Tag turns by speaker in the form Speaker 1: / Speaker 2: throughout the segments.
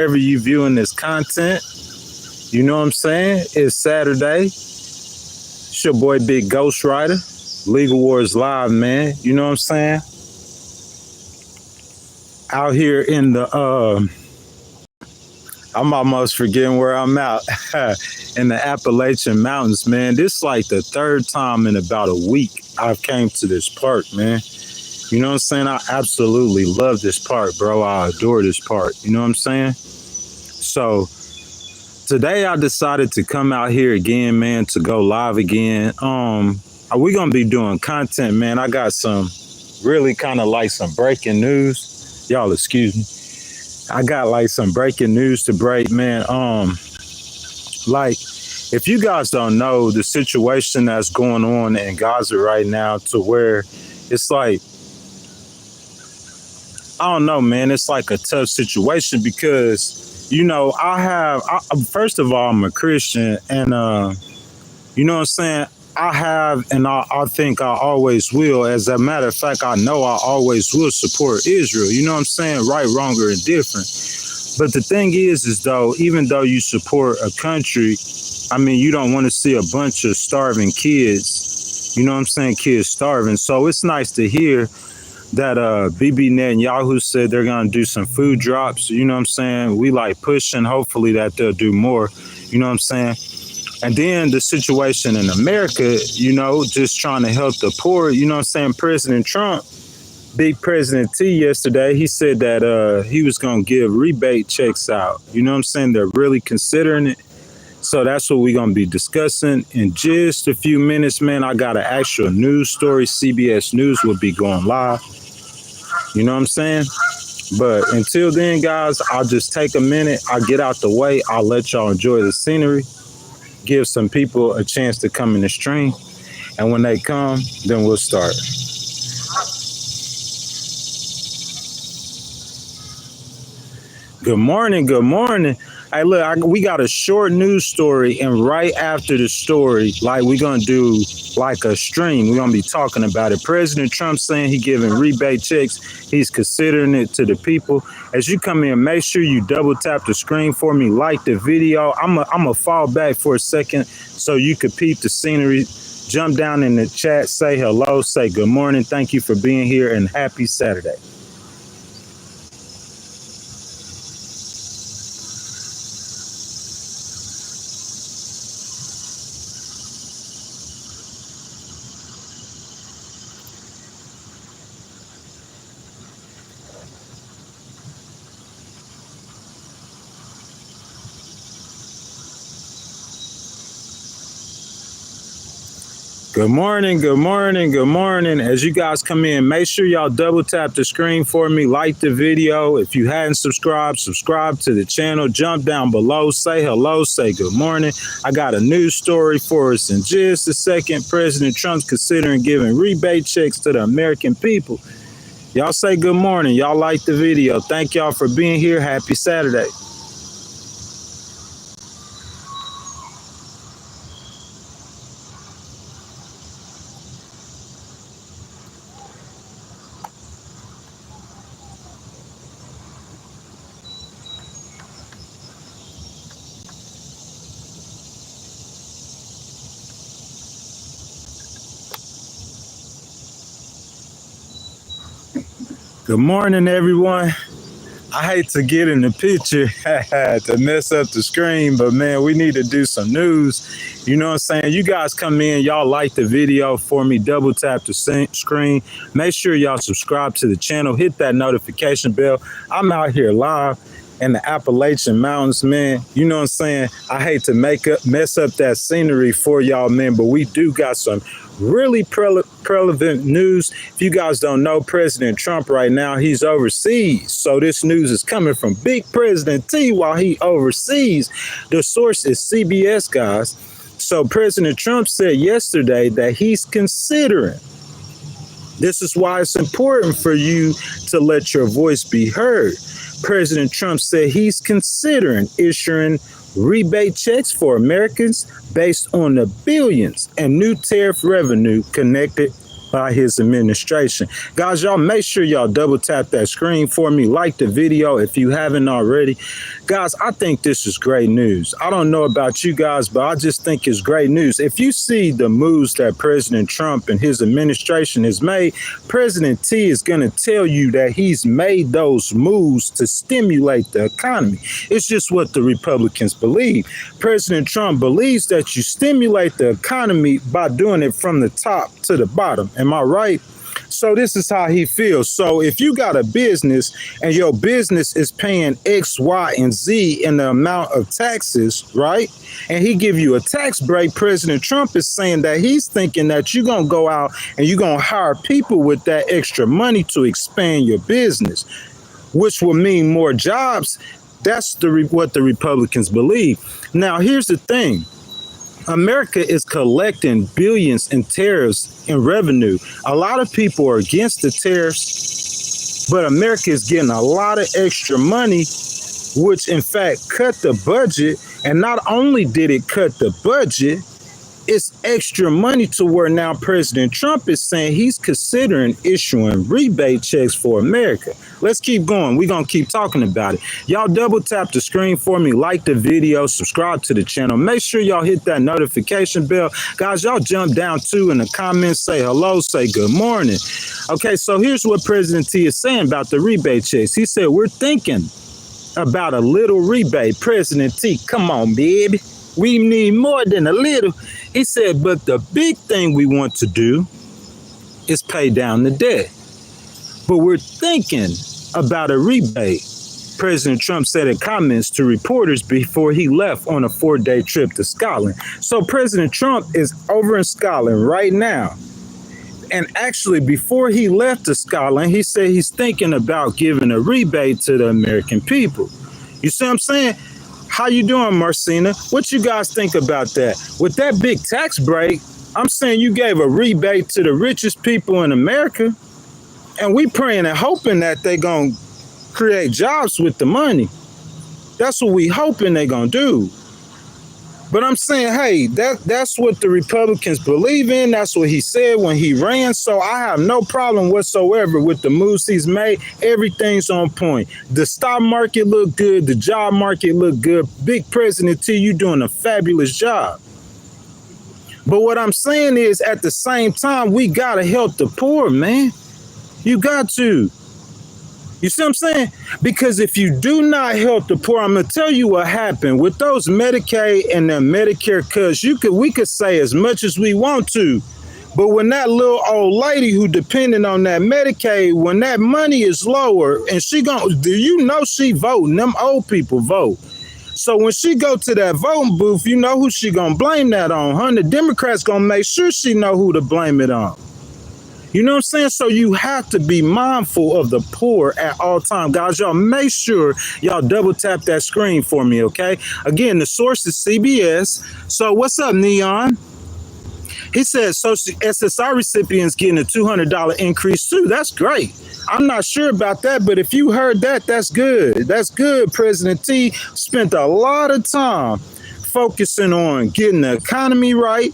Speaker 1: wherever you viewing this content. You know what I'm saying? It's Saturday. It's your boy Big Ghost Rider. Legal Wars Live, man. You know what I'm saying? Out here in the I'm almost forgetting where I'm at. In the Appalachian Mountains, man. This is like the third time in about a week I've came to this park, man. You know what I'm saying? I absolutely love this park, bro. I adore this park. You know what I'm saying? So today I decided to come out here again, man, to go live again. We're gonna be doing content, man. I got some really kind of like some breaking news. Y'all excuse me. I got like some breaking news to break, man. Like, if you guys don't know the situation that's going on in Gaza right now, to where it's like, I don't know, man. It's like a tough situation because, you know, first of all, I'm a Christian, and you know what I'm saying? I have, and I think I always will. As a matter of fact, I know I always will support Israel. You know what I'm saying? Right, wrong, or indifferent. But the thing is though, even though you support a country, I mean, you don't want to see a bunch of starving kids. You know what I'm saying? Kids starving. So it's nice to hear that Bibi Netanyahu said they're going to do some food drops. You know what I'm saying? We like pushing, hopefully that they'll do more. You know what I'm saying? And then the situation in America, you know, just trying to help the poor. You know what I'm saying? President Trump, Big President T yesterday, he said that he was going to give rebate checks out. You know what I'm saying? They're really considering it. So that's what we're going to be discussing in just a few minutes, man. I got an actual news story. CBS News will be going live. You know what I'm saying? But until then, guys, I'll just take a minute. I'll get out the way. I'll let y'all enjoy the scenery. Give some people a chance to come in the stream. And when they come, then we'll start. Good morning. Good morning. Hey, look, we got a short news story, and right after the story, like, we're going to do like a stream. We're going to be talking about it. President Trump saying he giving rebate checks. He's considering it to the people. As you come in, make sure you double tap the screen for me, like the video. I'm going to fall back for a second so you could peep the scenery. Jump down in the chat, say hello, say good morning. Thank you for being here, and happy Saturday. Good morning, good morning, good morning. As you guys come in, make sure y'all double tap the screen for me, like the video. If you hadn't subscribed, subscribe to the channel, jump down below, say hello, say good morning. I got a news story for us in just a second. President Trump's considering giving rebate checks to the American people. Y'all say good morning. Y'all like the video. Thank y'all for being here. Happy Saturday. Good morning, everyone. I hate to get in the picture to mess up the screen, but man, we need to do some news. You know what I'm saying? You guys come in, y'all like the video for me, double tap the screen. Make sure y'all subscribe to the channel, hit that notification bell. I'm out here live in the Appalachian Mountains, man. You know what I'm saying? I hate to mess up that scenery for y'all, man, but we do got some really relevant news. If you guys don't know, President Trump right now, he's overseas. So this news is coming from Big President T while he overseas. The source is CBS, guys. So President Trump said yesterday that he's considering. This is why it's important for you to let your voice be heard. President Trump said he's considering issuing rebate checks for Americans based on the billions and new tariff revenue connected by his administration. Guys, y'all make sure y'all double tap that screen for me. Like the video if you haven't already. Guys, I think this is great news. I don't know about you guys, but I just think it's great news. If you see the moves that President Trump and his administration has made, President T is going to tell you that he's made those moves to stimulate the economy. It's just what the Republicans believe. President Trump believes that you stimulate the economy by doing it from the top to the bottom. Am I right? So this is how he feels. So if you got a business and your business is paying X, Y, and Z in the amount of taxes, right? And he give you a tax break, President Trump is saying that he's thinking that you're going to go out and you're going to hire people with that extra money to expand your business, which will mean more jobs. That's what the Republicans believe. Now, here's the thing. America is collecting billions in tariffs and revenue. A lot of people are against the tariffs, but America is getting a lot of extra money, which in fact cut the budget. And not only did it cut the budget, it's extra money to where now President Trump is saying he's considering issuing rebate checks for America. Let's keep going. We're going to keep talking about it. Y'all double tap the screen for me, like the video, subscribe to the channel. Make sure y'all hit that notification bell. Guys, y'all jump down too in the comments, say hello, say good morning. Okay, so here's what President T is saying about the rebate checks. He said, we're thinking about a little rebate. President T, come on, baby. We need more than a little. He said, but the big thing we want to do is pay down the debt. But we're thinking about a rebate. President Trump said in comments to reporters before he left on a 4-day trip to Scotland. So President Trump is over in Scotland right now. And actually, before he left to Scotland, he said he's thinking about giving a rebate to the American people. You see what I'm saying? How you doing, Marcina? What you guys think about that? With that big tax break, I'm saying you gave a rebate to the richest people in America, and we praying and hoping that they gonna create jobs with the money. That's what we hoping they gonna do. But I'm saying, hey, that's what the Republicans believe in. That's what he said when he ran. So I have no problem whatsoever with the moves he's made. Everything's on point. The stock market look good. The job market look good. Big President T, you doing a fabulous job. But what I'm saying is, at the same time, we got to help the poor, man. You got to. You see what I'm saying? Because if you do not help the poor, I'm going to tell you what happened with those Medicaid and the Medicare cuts. We could say as much as we want to, but when that little old lady who depended on that Medicaid, when that money is lower and she she voting, them old people vote. So when she go to that voting booth, you know who she going to blame that on, huh? The Democrats going to make sure she know who to blame it on. You know what I'm saying? So you have to be mindful of the poor at all times. Guys, y'all make sure y'all double tap that screen for me, okay? Again, the source is CBS. So what's up, Neon? He said Social SSI recipients getting a $200 increase too. That's great. I'm not sure about that, but if you heard that, that's good. That's good. President T spent a lot of time focusing on getting the economy right,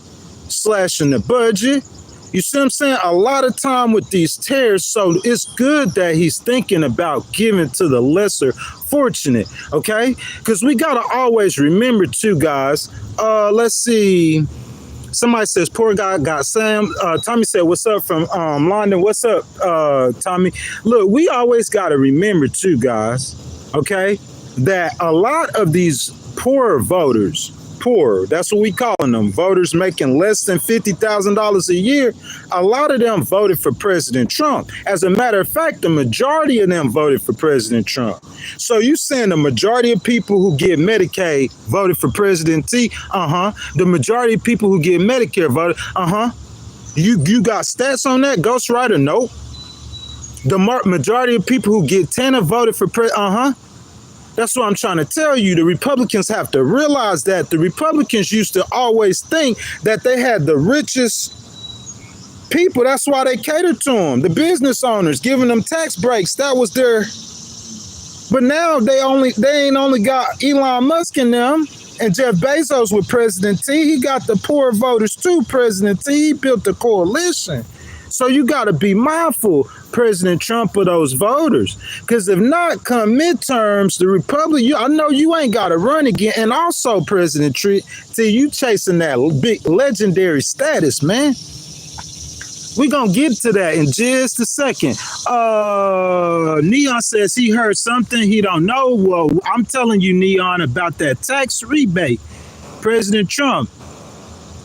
Speaker 1: slashing the budget. You see what I'm saying? A lot of time with these tariffs, so it's good that he's thinking about giving to the lesser fortunate, okay? Because we got to always remember too, guys. Let's see. Somebody says, poor guy got Sam. Tommy said, what's up from London? What's up, Tommy? Look, we always got to remember too, guys, okay, that a lot of these poor voters, that's what we calling them, voters making less than $50,000 a year, a lot of them voted for President Trump. As a matter of fact, the majority of them voted for President Trump. So you saying the majority of people who get Medicaid voted for President T? The majority of people who get Medicare voted? You got stats on that, Ghostwriter? Nope. The majority of people who get TANF voted for President? That's what I'm trying to tell you. The Republicans have to realize that. The Republicans used to always think that they had the richest people. That's why they catered to them. The business owners, giving them tax breaks. That was their. But now they ain't only got Elon Musk in them and Jeff Bezos with President T. He got the poor voters too, President T. He built the coalition. So you got to be mindful, President Trump, of those voters. Because if not, come midterms, the Republic, I know you ain't got to run again. And also, President Trump, you chasing that big legendary status, man. We're going to get to that in just a second. Neon says he heard something he don't know. Well, I'm telling you, Neon, about that tax rebate. President Trump.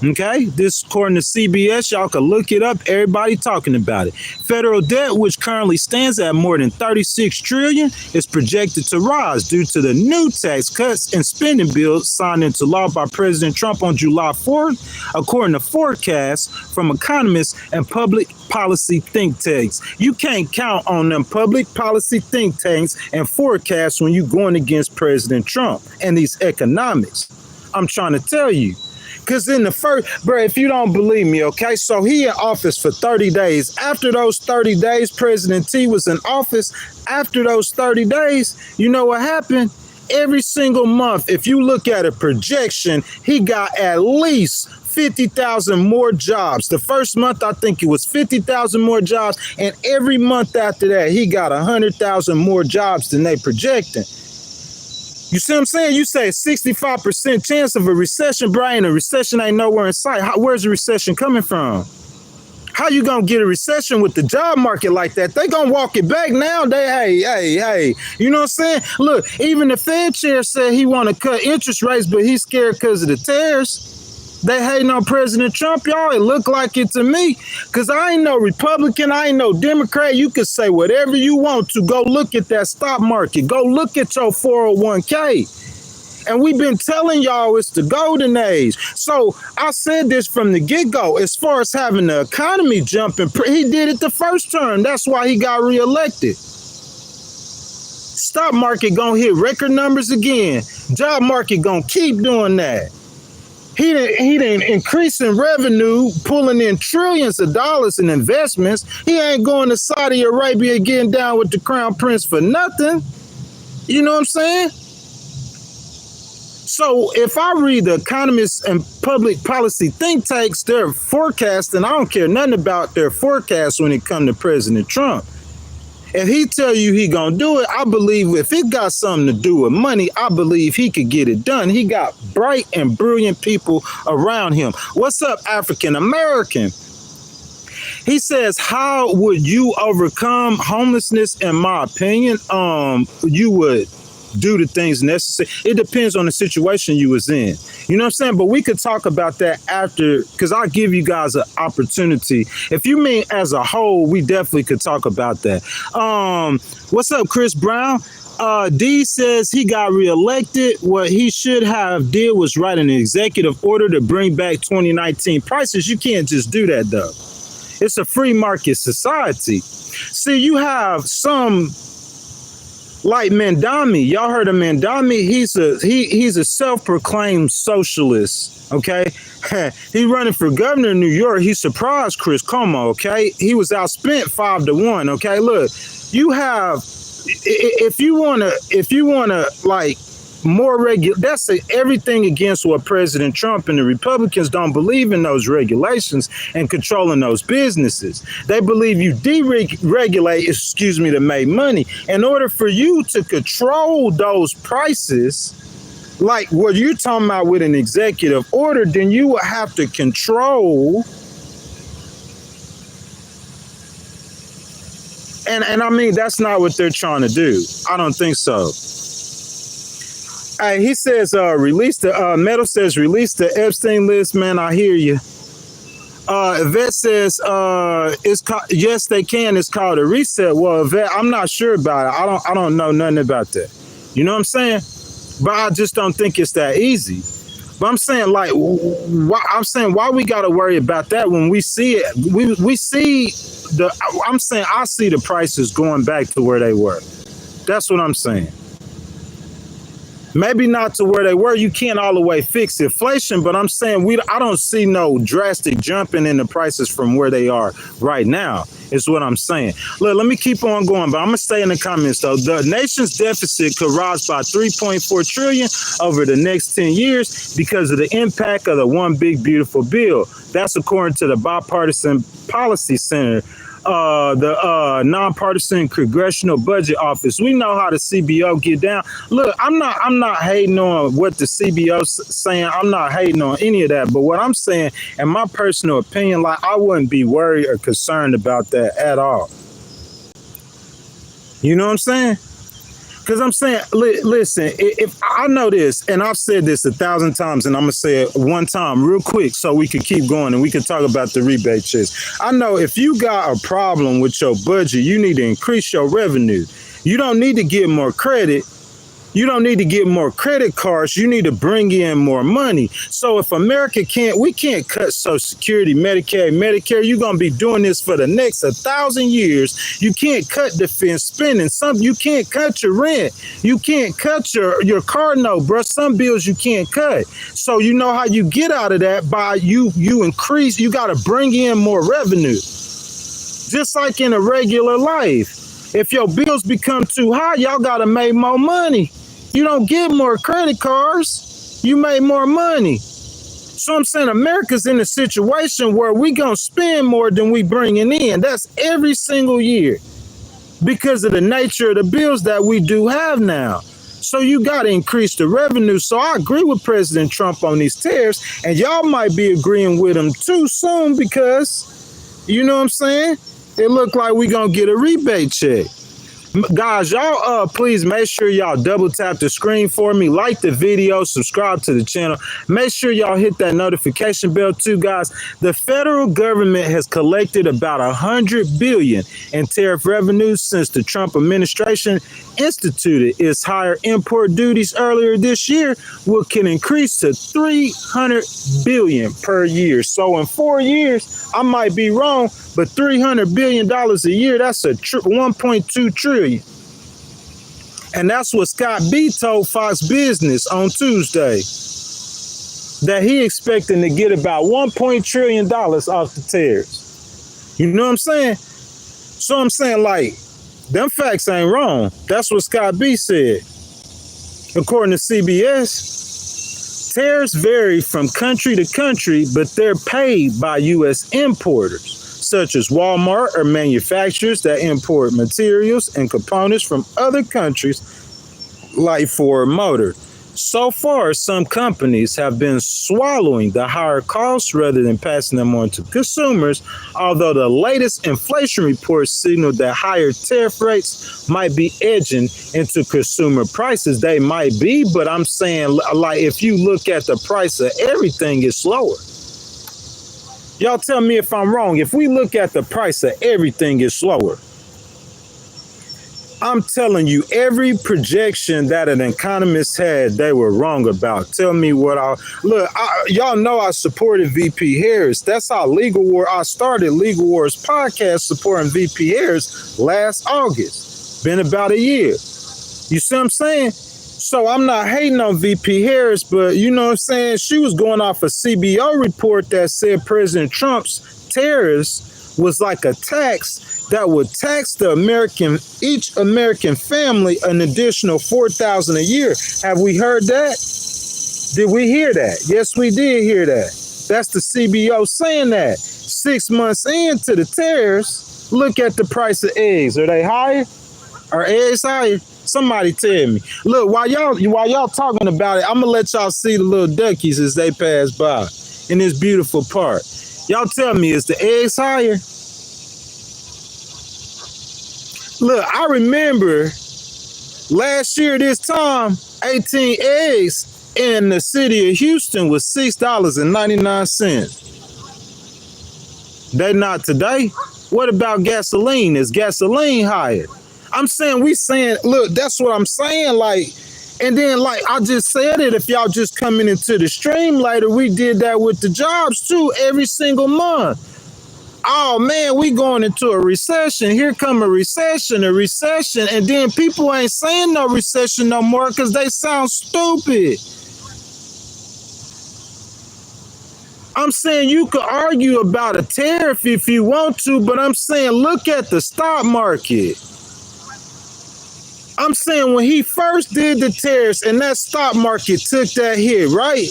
Speaker 1: Okay, this according to CBS, y'all can look it up. Everybody talking about it. Federal debt, which currently stands at more than 36 trillion, is projected to rise due to the new tax cuts and spending bills signed into law by President Trump on July 4th, according to forecasts from economists and public policy think tanks. You can't count on them public policy think tanks and forecasts when you're going against President Trump and these economics. I'm trying to tell you. Because in the first, bro, if you don't believe me, okay, so he in office for 30 days. After those 30 days, President T was in office. After those 30 days, you know what happened? Every single month, if you look at a projection, he got at least 50,000 more jobs. The first month, I think it was 50,000 more jobs. And every month after that, he got 100,000 more jobs than they projecting. You see what I'm saying? You say 65% chance of a recession, Brian. A recession ain't nowhere in sight. Where's the recession coming from? How you gonna get a recession with the job market like that? They gonna walk it back now. Hey. You know what I'm saying? Look, even the Fed chair said he want to cut interest rates, but he's scared because of the tariffs. They hating on President Trump, y'all. It look like it to me. Because I ain't no Republican. I ain't no Democrat. You can say whatever you want to. Go look at that stock market. Go look at your 401k. And we've been telling y'all it's the golden age. So I said this from the get-go. As far as having the economy jumping, he did it the first term. That's why he got reelected. Stock market gonna hit record numbers again. Job market gonna keep doing that. He didn't increase in revenue, pulling in trillions of dollars in investments. He ain't going to Saudi Arabia getting down with the crown prince for nothing. You know what I'm saying? So if I read the economists and public policy think tanks, their forecast, and I don't care nothing about their forecast when it comes to President Trump. If he tell you he gonna do it, I believe if it got something to do with money, I believe he could get it done. He got bright and brilliant people around him. What's up, African American? He says, how would you overcome homelessness? In my opinion, you would do the things necessary. It depends on the situation you was in. You know what I'm saying? But we could talk about that after, because I'll give you guys an opportunity. If you mean as a whole, we definitely could talk about that. What's up, Chris Brown? D says he got reelected. What he should have did was write an executive order to bring back 2019 prices. You can't just do that, though. It's a free market society. See, you have some like Mandami. Y'all heard of Mandami? He's a self-proclaimed socialist. Okay, he running for governor in New York. He surprised Chris Cuomo. Okay, he was outspent 5-1. Okay, look, you have if you wanna like more that's everything against what President Trump and the Republicans don't believe in those regulations and controlling those businesses. They believe you deregulate, to make money. In order for you to control those prices, like what you're talking about with an executive order, then you will have to control. And I mean, that's not what they're trying to do. I don't think so. He says, release the, Metal says, release the Epstein list, man, I hear you. Yvette says, yes, they can, it's called a reset. Well, Yvette, I'm not sure about it. I don't know nothing about that. You know what I'm saying? But I just don't think it's that easy. But I'm saying, like, why we got to worry about that when we see it? We see I see the prices going back to where they were. That's what I'm saying. Maybe not to where they were. You can't all the way fix inflation, but I'm saying I don't see no drastic jumping in the prices from where they are right now. is what I'm saying. Look, let me keep on going, but I'm gonna stay in the comments though. The nation's deficit could rise by 3.4 trillion over the next 10 years because of the impact of the one big beautiful bill. That's according to the Bipartisan Policy Center, the nonpartisan Congressional Budget Office. We know how the CBO get down. Look, I'm not hating on what the CBO's saying. I'm not hating on any of that. But what I'm saying, in my personal opinion, like I wouldn't be worried or concerned about that at all. You know what I'm saying? Because I'm saying, listen, if I know this, and I've said this 1,000 times, and I'm going to say it one time real quick so we can keep going and we can talk about the rebate checks. I know if you got a problem with your budget, you need to increase your revenue. You don't need to get more credit. You don't need to get more credit cards. You need to bring in more money. So if America we can't cut Social Security, Medicaid, Medicare. You're going to be doing this for the next 1,000 years. You can't cut defense spending. You can't cut your rent. You can't cut your car note, bro. Some bills you can't cut. So you know how you get out of that by you increase. You got to bring in more revenue. Just like in a regular life. If your bills become too high, y'all got to make more money. You don't get more credit cards. You make more money. So I'm saying America's in a situation where we going to spend more than we bringing in. That's every single year because of the nature of the bills that we do have now. So you got to increase the revenue. So I agree with President Trump on these tariffs, and y'all might be agreeing with him too soon because, you know what I'm saying? It look like we going to get a rebate check. Guys, y'all please make sure y'all double tap the screen for me, like the video, subscribe to the channel. Make sure y'all hit that notification bell too, guys. The federal government has collected about $100 billion in tariff revenues since the Trump administration instituted its higher import duties earlier this year, which can increase to $300 billion per year. So in 4 years, I might be wrong, but $300 billion a year, that's a 1.2 trillion. And that's what Scott B told Fox Business on Tuesday, that he expecting to get about $1 trillion off the tariffs. You know what I'm saying? So I'm saying, like, them facts ain't wrong. That's what Scott B said. According to CBS, tariffs vary from country to country, but they're paid by U.S. importers, such as Walmart, or manufacturers that import materials and components from other countries like Ford Motor. So far, some companies have been swallowing the higher costs rather than passing them on to consumers, although the latest inflation reports signal that higher tariff rates might be edging into consumer prices. They might be, but I'm saying, like, if you look at the price of everything, it's lower. Y'all tell me if I'm wrong. If we look at the price of everything, it's lower. I'm telling you, every projection that an economist had, they were wrong about. Tell me what y'all know I supported VP Harris. That's how I started Legal Wars podcast supporting VP Harris last August. Been about a year. You see what I'm saying? So I'm not hating on VP Harris, but you know what I'm saying? She was going off a CBO report that said President Trump's tariffs was like a tax that would tax each American family an additional $4,000 a year. Have we heard that? Did we hear that? Yes, we did hear that. That's the CBO saying that. 6 months into the tariffs, look at the price of eggs. Are they higher? Are eggs higher? Somebody tell me. Look, while y'all talking about it, I'm gonna let y'all see the little duckies as they pass by in this beautiful park. Y'all tell me, is the eggs higher? Look, I remember last year this time, 18 eggs in the city of Houston was $6.99. They not today. What about gasoline? Is gasoline higher? I'm saying, look, that's what I'm saying. Like, and then, like, I just said it. If y'all just coming into the stream later, we did that with the jobs too, every single month. Oh man, we going into a recession. Here come a recession, and then people ain't saying no recession no more because they sound stupid. I'm saying you could argue about a tariff if you want to, but I'm saying look at the stock market. I'm saying when he first did the tariffs and that stock market took that hit, right?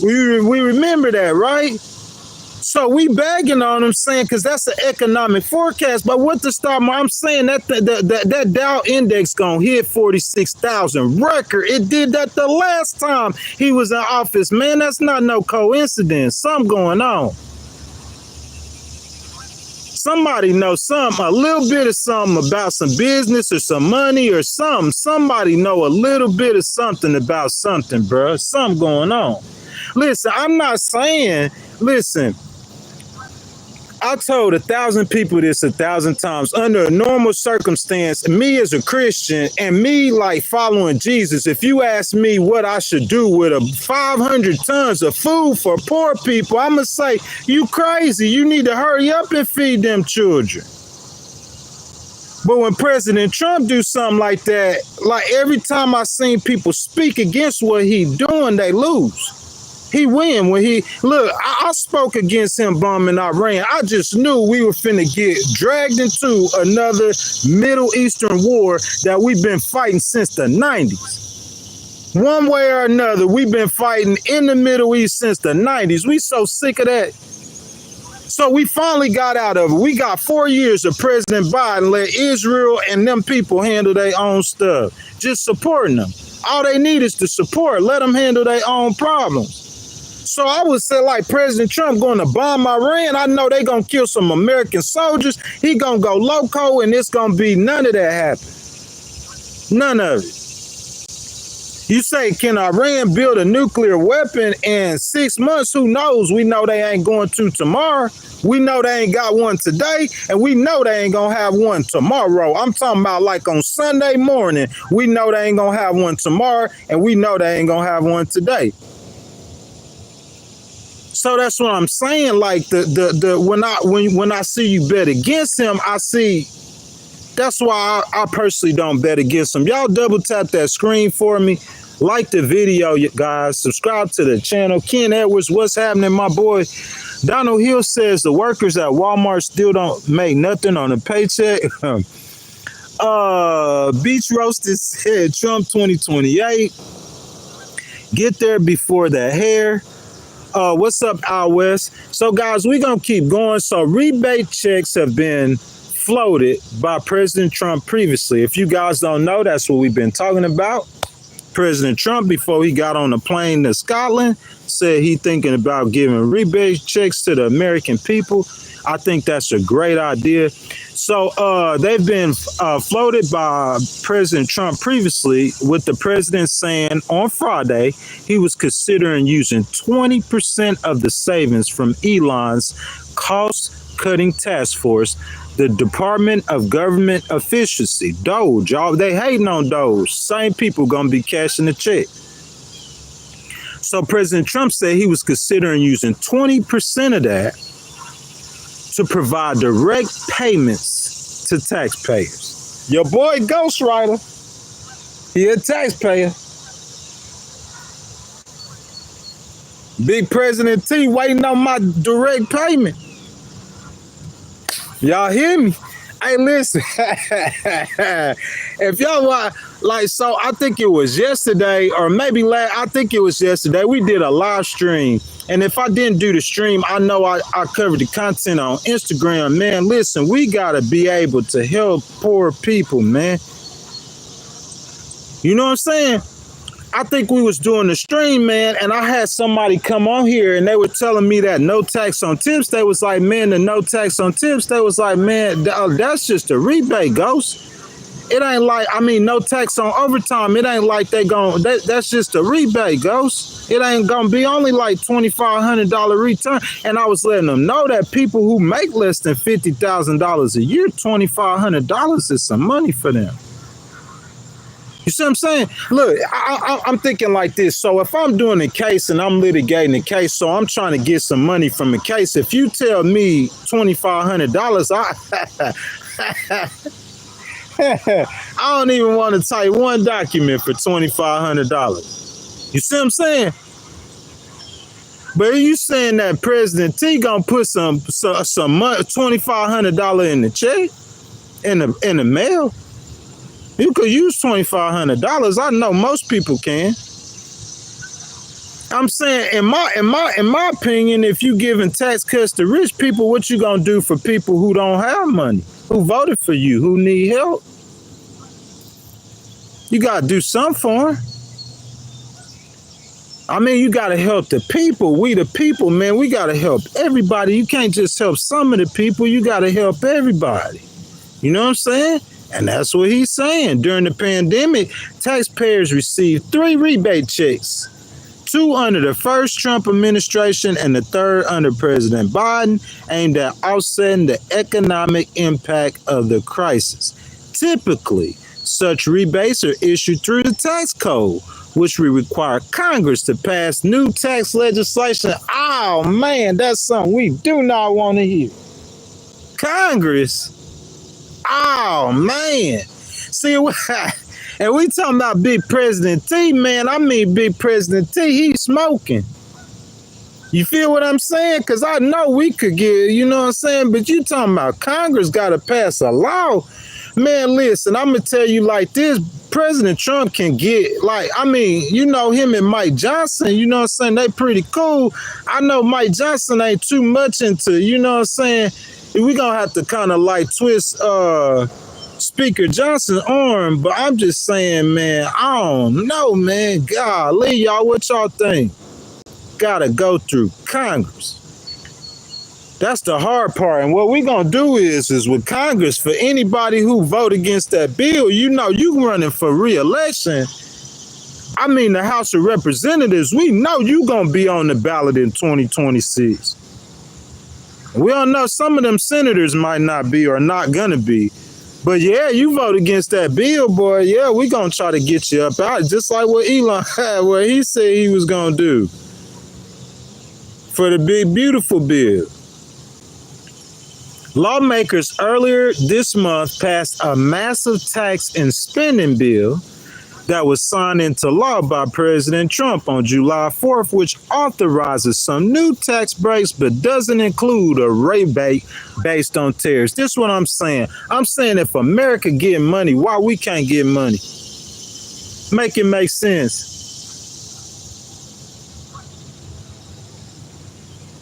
Speaker 1: We remember that, right? So we bagging on him saying, because that's an economic forecast. But what the stock market, I'm saying that Dow index gonna hit 46,000 record. It did that the last time he was in office. Man, that's not no coincidence. Something going on. Somebody knows something, a little bit of something about some business or some money or something. Somebody know a little bit of something about something, bro. Something going on. Listen, I'm not saying, listen, I told 1,000 people this 1,000 times. Under a normal circumstance, me as a Christian and me like following Jesus, if you ask me what I should do with 500 tons of food for poor people, I'm going to say, you crazy. You need to hurry up and feed them children. But when President Trump do something like that, like every time I seen people speak against what he doing, they lose. He win when he, look, I spoke against him bombing Iran. I just knew we were finna get dragged into another Middle Eastern war that we've been fighting since the 90s. One way or another, we've been fighting in the Middle East since the 90s. We so sick of that. So we finally got out of it. We got 4 years of President Biden let Israel and them people handle their own stuff. Just supporting them. All they need is the support. Let them handle their own problems. So I would say like President Trump going to bomb Iran. I know they going to kill some American soldiers. He going to go loco and it's going to be none of that happen. None of it. You say, can Iran build a nuclear weapon in 6 months? Who knows? We know they ain't going to tomorrow. We know they ain't got one today. And we know they ain't going to have one tomorrow. I'm talking about like on Sunday morning. We know they ain't going to have one tomorrow. And we know they ain't going to have one today. So that's what I'm saying. Like when I see you bet against him, I see that's why I personally don't bet against him. Y'all double tap that screen for me. Like the video, guys. Subscribe to the channel. Ken Edwards, what's happening, my boy? Donald Hill says the workers at Walmart still don't make nothing on a paycheck. Beach Roasted said Trump 2028. Get there before the hair. What's up, Al West? So, guys, we're going to keep going. So, rebate checks have been floated by President Trump previously. If you guys don't know, that's what we've been talking about. President Trump, before he got on the plane to Scotland, said he thinking about giving rebate checks to the American people. I think that's a great idea. So they've been floated by President Trump previously, with the president saying on Friday he was considering using 20% of the savings from Elon's cost-cutting task force, the Department of Government Efficiency, DOGE. Y'all, they hating on DOGE. Same people gonna be cashing the check. So President Trump said he was considering using 20% of that to provide direct payments to taxpayers. Your boy Ghostwriter, he a taxpayer. Big President T waiting on my direct payment. Y'all hear me? Hey, listen. If y'all want, like, so I think it was yesterday or maybe I think it was yesterday. We did a live stream. And if I didn't do the stream, I know I covered the content on Instagram. Man, listen, we got to be able to help poor people, man. You know what I'm saying? I think we was doing the stream, man, and I had somebody come on here and they were telling me that no tax on tips. They was like, man, the no tax on tips. They was like, man, that's just a rebate, Ghost. It ain't like, I mean, no tax on overtime. It ain't like that's just a rebate, Ghost. It ain't gonna be only like $2,500 return. And I was letting them know that people who make less than $50,000 a year, $2,500 is some money for them. You see what I'm saying? Look, I'm thinking like this. So if I'm doing a case and I'm litigating a case, so I'm trying to get some money from a case. If you tell me $2,500, I don't even want to type one document for $2,500. You see what I'm saying? But are you saying that President T gonna put some $2,500 in the check in the mail? You could use $2,500. I know most people can. I'm saying, in my opinion, if you giving tax cuts to rich people, what you gonna do for people who don't have money, who voted for you, who need help? You gotta do something for them. I mean, you gotta help the people. We the people, man. We gotta help everybody. You can't just help some of the people. You gotta help everybody. You know what I'm saying? And that's what he's saying. During the pandemic, taxpayers received 3 rebate checks. 2 under the first Trump administration and the 3rd under President Biden, aimed at offsetting the economic impact of the crisis. Typically, such rebates are issued through the tax code, which will require Congress to pass new tax legislation. Oh, man, that's something we do not want to hear. Congress? Oh, man. See, and we talking about Big President T, man. I mean, Big President T, he's smoking. You feel what I'm saying? Because I know we could get, you know what I'm saying? But you talking about Congress got to pass a law. Man, listen, I'm going to tell you like this. President Trump can get, like, I mean, you know, him and Mike Johnson, you know what I'm saying? They pretty cool. I know Mike Johnson ain't too much into, you know what I'm saying? We going to have to kind of like twist Speaker Johnson's arm, but I'm just saying, man, I don't know, man. Golly, y'all, what y'all think? Gotta go through Congress. That's the hard part. And what we gonna do is with Congress, for anybody who vote against that bill, you know, you running for re-election. I mean, the House of Representatives, we know you gonna be on the ballot in 2026. We don't know, some of them senators might not be or not gonna be. But yeah, you vote against that bill, boy. Yeah, we gonna try to get you up out, just like what Elon had, what he said he was gonna do for the big beautiful bill. Lawmakers earlier this month passed a massive tax and spending bill that was signed into law by President Trump on July 4th, which authorizes some new tax breaks but doesn't include a rebate based on tariffs. This is what I'm saying. I'm saying if America get money, why we can't get money? Make it make sense.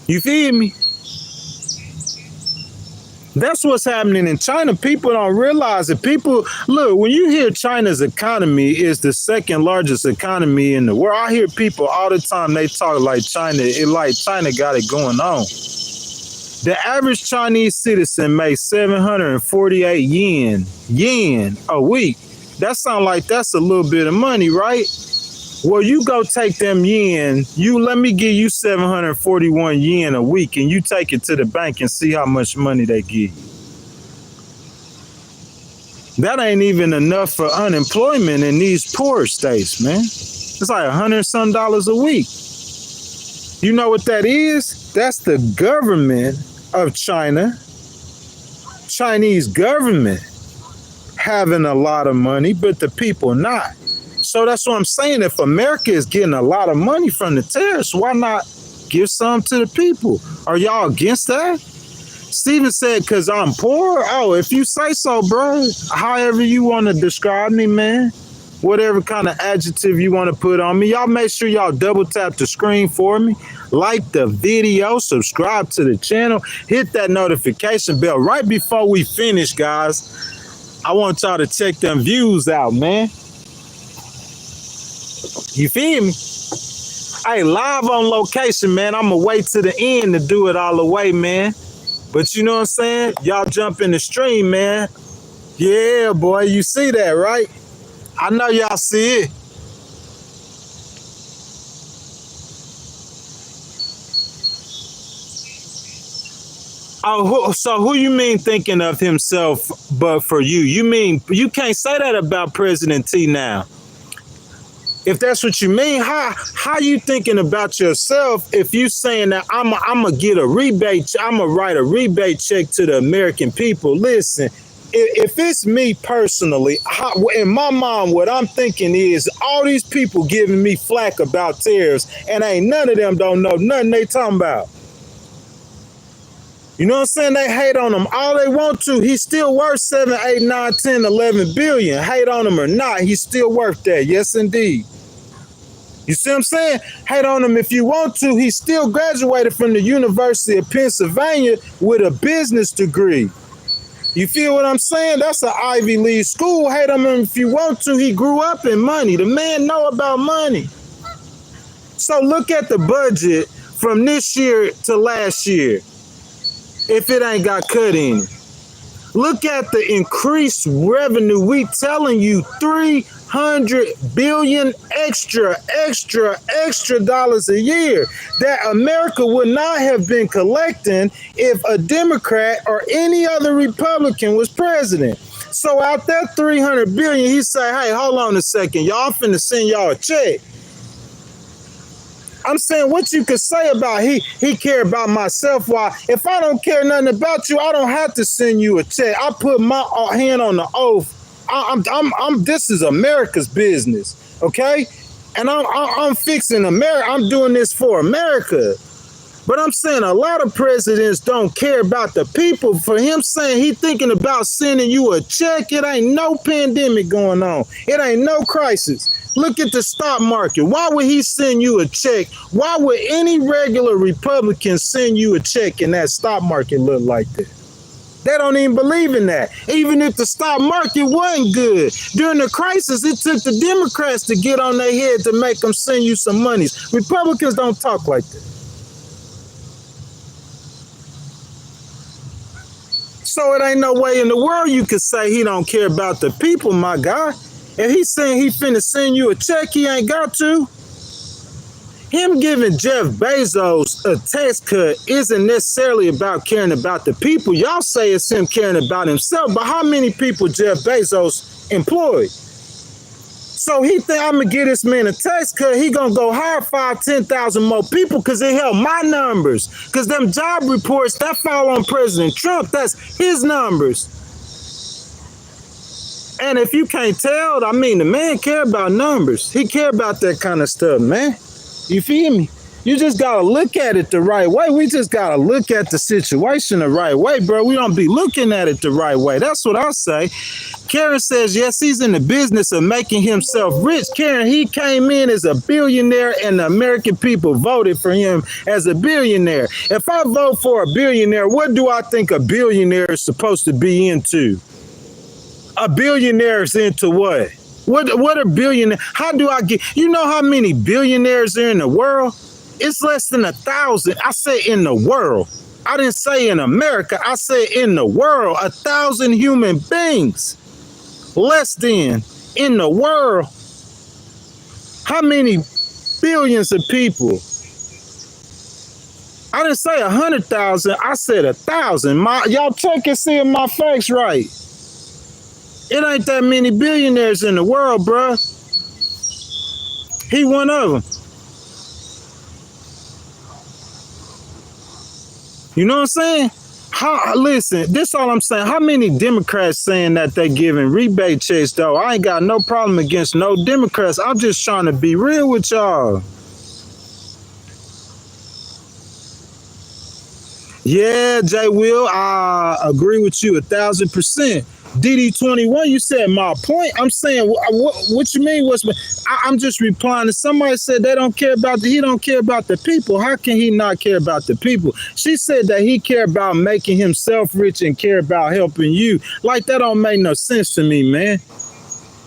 Speaker 1: You feel me? That's what's happening in China. People don't realize it. People, look, when you hear China's economy is the 2nd largest economy in the world, I hear people all the time, they talk like China, China got it going on. The average Chinese citizen makes 748 yen a week. That sounds like that's a little bit of money, right? Well, you go take them yen, let me give you 741 yen a week, and you take it to the bank and see how much money they give you. That ain't even enough for unemployment in these poor states, man. It's like $100-some a week. You know what that is? That's the government of China, Chinese government having a lot of money, but the people not. So that's what I'm saying. If America is getting a lot of money from the tariffs, why not give some to the people? Are y'all against that? Steven said, because I'm poor? Oh, if you say so, bro. However you want to describe me, man. Whatever kind of adjective you want to put on me. Y'all make sure y'all double tap the screen for me. Like the video. Subscribe to the channel. Hit that notification bell right before we finish, guys. I want y'all to check them views out, man. You feel me? Hey, live on location, man. I'm going to wait to the end to do it all the way, man. But you know what I'm saying? Y'all jump in the stream, man. Yeah, boy. You see that, right? I know y'all see it. Oh, so who you mean thinking of himself but for you? You mean, you can't say that about President T now. If that's what you mean, how you thinking about yourself if you saying that I'm going to get a rebate, I'm going to write a rebate check to the American people? Listen, if it's me personally, in my mind, what I'm thinking is all these people giving me flack about tariffs, and ain't none of them don't know nothing they talking about. You know what I'm saying? They hate on him all they want to. He's still worth 7, 8, 9, 10, 11 billion. Hate on him or not, he's still worth that. Yes, indeed. You see what I'm saying? Hate on him if you want to. He still graduated from the University of Pennsylvania with a business degree. You feel what I'm saying? That's an Ivy League school. Hate on him if you want to. He grew up in money. The man know about money. So look at the budget from this year to last year. If it ain't got cut in. Look at the increased revenue. We telling you 300 billion extra dollars a year that America would not have been collecting if a Democrat or any other Republican was president. So out that 300 billion, he say, hey, hold on a second. Y'all finna send y'all a check. I'm saying what you could say about he care about myself. Why? If I don't care nothing about you, I don't have to send you a check. I put my hand on the oath. This is America's business, okay? And I'm fixing America. I'm doing this for America. But I'm saying a lot of presidents don't care about the people. For him saying he thinking about sending you a check, it ain't no pandemic going on. It ain't no crisis. Look at the stock market. Why would he send you a check? Why would any regular Republican send you a check and that stock market look like that? They don't even believe in that. Even if the stock market wasn't good. During the crisis, it took the Democrats to get on their head to make them send you some monies. Republicans don't talk like that. So it ain't no way in the world you could say he don't care about the people, my guy. If he's saying he finna send you a check, he ain't got to. Him giving Jeff Bezos a tax cut isn't necessarily about caring about the people. Y'all say it's him caring about himself, but how many people Jeff Bezos employed? So he think I'm gonna get this man a tax cut. He gonna go hire 5,000, 10,000 more people because it helped my numbers. Because them job reports that fall on President Trump, that's his numbers. And if you can't tell, I mean, the man care about numbers. He care about that kind of stuff, man. You feel me? You just got to look at it the right way. We just got to look at the situation the right way, bro. We don't be looking at it the right way. That's what I say. Karen says, yes, he's in the business of making himself rich. Karen, he came in as a billionaire and the American people voted for him as a billionaire. If I vote for a billionaire, what do I think a billionaire is supposed to be into? A billionaire is into what? What are billionaires? How do I get? You know how many billionaires are in the world? It's less than 1,000. I said in the world. I didn't say in America. I said in the world. 1,000 human beings. Less than in the world. How many billions of people? I didn't say 100,000. I said 1,000. Y'all check and see if my facts right. It ain't that many billionaires in the world, bruh. He one of them. You know what I'm saying? Listen, this all I'm saying. How many Democrats saying that they giving rebate checks, though? I ain't got no problem against no Democrats. I'm just trying to be real with y'all. Yeah, Jay Will, I agree with you 1,000%. DD21, you said my point. I'm saying, what you mean? I'm just replying to somebody said they don't care about he don't care about the people. How can he not care about the people? She said that he care about making himself rich and care about helping you. Like, that don't make no sense to me, man.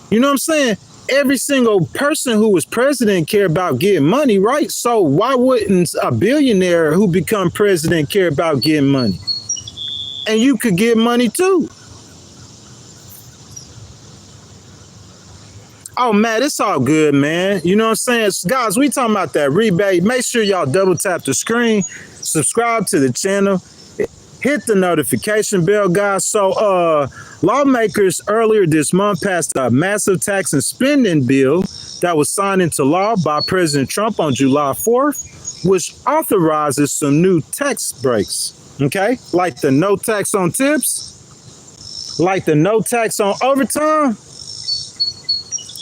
Speaker 1: You know what I'm saying? Every single person who was president care about getting money, right? So why wouldn't a billionaire who become president care about getting money? And you could get money too. Oh, man, it's all good, man. You know what I'm saying? Guys, we talking about that rebate. Make sure y'all double tap the screen, subscribe to the channel, hit the notification bell, guys. So lawmakers earlier this month passed a massive tax and spending bill that was signed into law by President Trump on July 4th, which authorizes some new tax breaks, okay? Like the no tax on tips, like the no tax on overtime.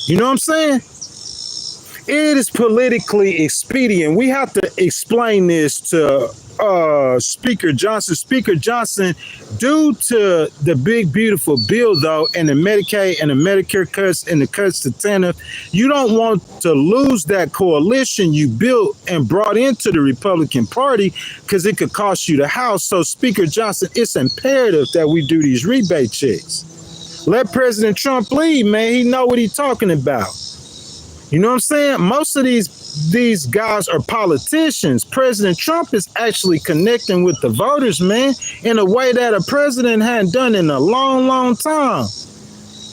Speaker 1: You know what I'm saying? It is politically expedient. We have to explain this to Speaker Johnson. Speaker Johnson, due to the big beautiful bill though, and the Medicaid and the Medicare cuts and the cuts to tariff, you don't want to lose that coalition you built and brought into the Republican Party, because it could cost you the House. So Speaker Johnson, it's imperative that we do these rebate checks. Let President Trump lead, man. He know what he's talking about. You know what I'm saying? Most of these guys are politicians. President Trump is actually connecting with the voters, man, in a way that a president hadn't done in a long, long time.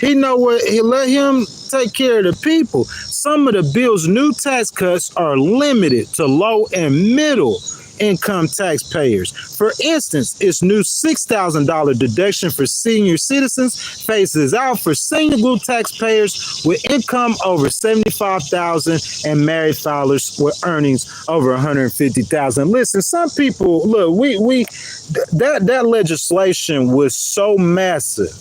Speaker 1: He know what, he let him take care of the people. Some of the bill's new tax cuts are limited to low and middle income taxpayers. For instance, its new $6,000 deduction for senior citizens phases out for single taxpayers with income over $75,000 and married filers with earnings over $150,000. Listen, some people look. That legislation was so massive.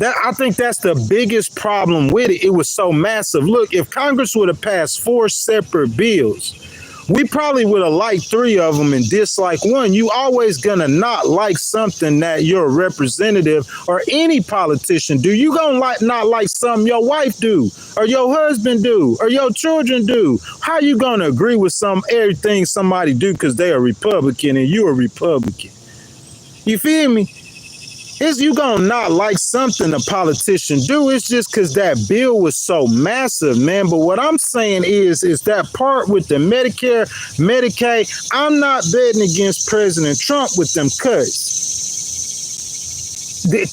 Speaker 1: I think that's the biggest problem with it. It was so massive. Look, if Congress would have passed 4 separate bills, we probably would have liked 3 of them and disliked 1. You always gonna not like something that your representative or any politician do. You gonna not like something your wife do, or your husband do, or your children do. How you gonna agree with everything somebody do because they are Republican and you a Republican? You feel me? You gonna not like something a politician do. It's just because that bill was so massive, man. But what I'm saying is that part with the Medicare, Medicaid, I'm not betting against President Trump with them cuts.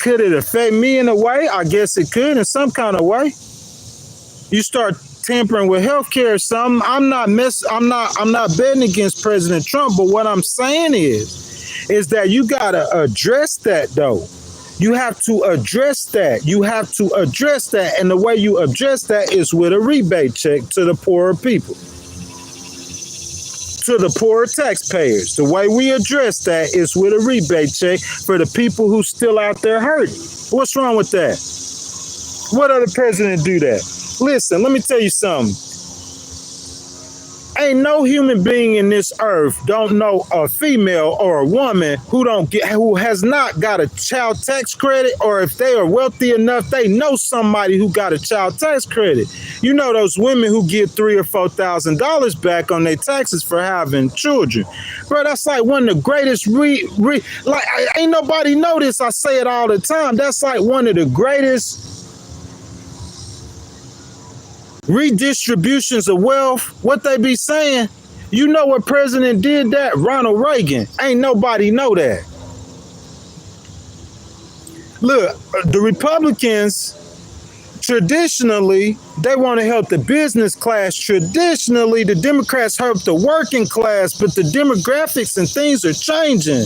Speaker 1: Could it affect me in a way? I guess it could in some kind of way. You start tampering with healthcare or something. I'm not betting against President Trump, but what I'm saying is that you gotta address that though. You have to address that. And the way you address that is with a rebate check to the poorer people, to the poorer taxpayers. The way we address that is with a rebate check for the people who still out there hurting. What's wrong with that? What other president do that? Listen, let me tell you something. Ain't no human being in this earth don't know a female or a woman who has not got a child tax credit, or if they are wealthy enough, they know somebody who got a child tax credit. You know those women who get $3,000 or $4,000 back on their taxes for having children, bro. That's like one of the greatest. Ain't nobody know this. I say it all the time. That's like one of the greatest redistributions of wealth. What they be saying, you know what president did that? Ronald Reagan. Ain't nobody know that. Look, the Republicans, traditionally, they want to help the business class. Traditionally, the Democrats help the working class, but the demographics and things are changing.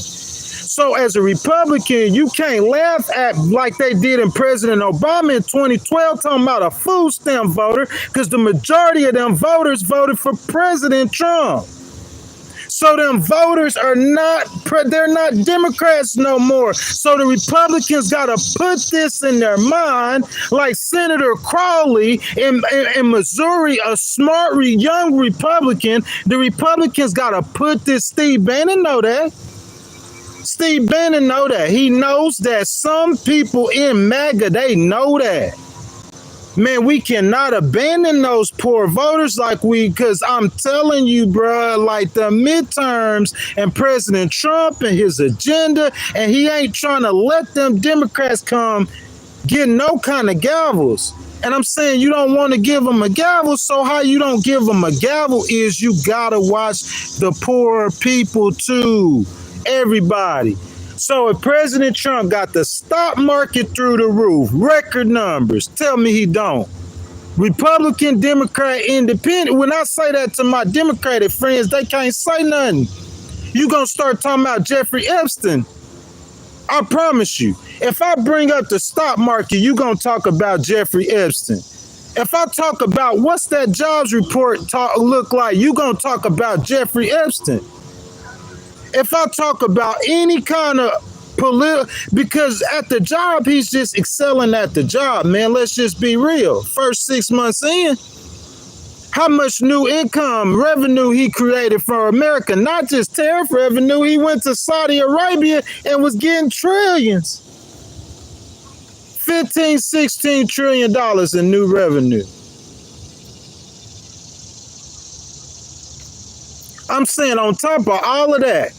Speaker 1: So as a Republican, you can't laugh at like they did in President Obama in 2012, talking about a food stamp voter, because the majority of them voters voted for President Trump. So them voters they're not Democrats no more. So the Republicans got to put this in their mind, like Senator Crowley in Missouri, a smart young Republican. The Republicans got to put this. Steve Bannon know that. Steve Bannon know that. He knows that some people in MAGA, they know that. Man, we cannot abandon those poor voters because I'm telling you, bro, like the midterms and President Trump and his agenda, and he ain't trying to let them Democrats come get no kind of gavels. And I'm saying you don't want to give them a gavel, so how you don't give them a gavel is you gotta watch the poor people too. Everybody. So if President Trump got the stock market through the roof, record numbers, tell me he don't. Republican, Democrat, Independent. When I say that to my Democratic friends, they can't say nothing. You gonna start talking about Jeffrey Epstein. I promise you. If I bring up the stock market, you gonna talk about Jeffrey Epstein. If I talk about what's that jobs report look like, you gonna talk about Jeffrey Epstein. If I talk about any kind of Because at the job, he's just excelling at the job, man. Let's just be real. First 6 months in, how much new income revenue he created for America, not just tariff revenue. He went to Saudi Arabia and was getting trillions. 15, 16 trillion dollars in new revenue. I'm saying on top of all of that,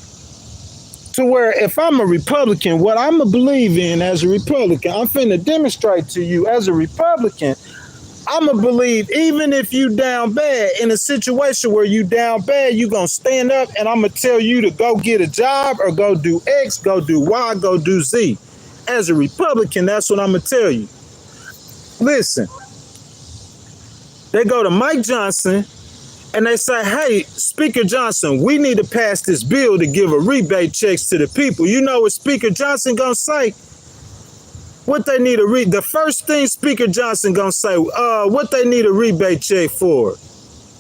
Speaker 1: to where if I'm a Republican, what I'm going to believe in as a Republican, I'm finna demonstrate to you as a Republican, I'm going to believe even if you down bad, in a situation where you down bad, you going to stand up and I'm going to tell you to go get a job or go do X, go do Y, go do Z. As a Republican, that's what I'm going to tell you. Listen, they go to Mike Johnson and they say, hey, Speaker Johnson, we need to pass this bill to give a rebate checks to the people. You know what Speaker Johnson gonna say? What they need the first thing Speaker Johnson gonna say, what they need a rebate check for?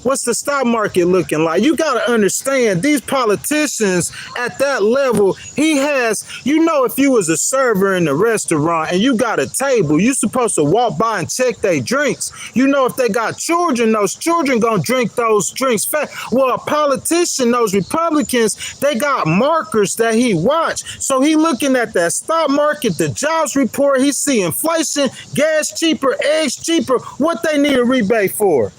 Speaker 1: What's the stock market looking like? You got to understand, these politicians at that level, he has, you know, if you was a server in the restaurant and you got a table, you supposed to walk by and check their drinks. You know, if they got children, those children gonna drink those drinks fast. Well, a politician, those Republicans, they got markers that he watch. So he looking at that stock market, the jobs report, he see inflation, gas cheaper, eggs cheaper, what they need a rebate for.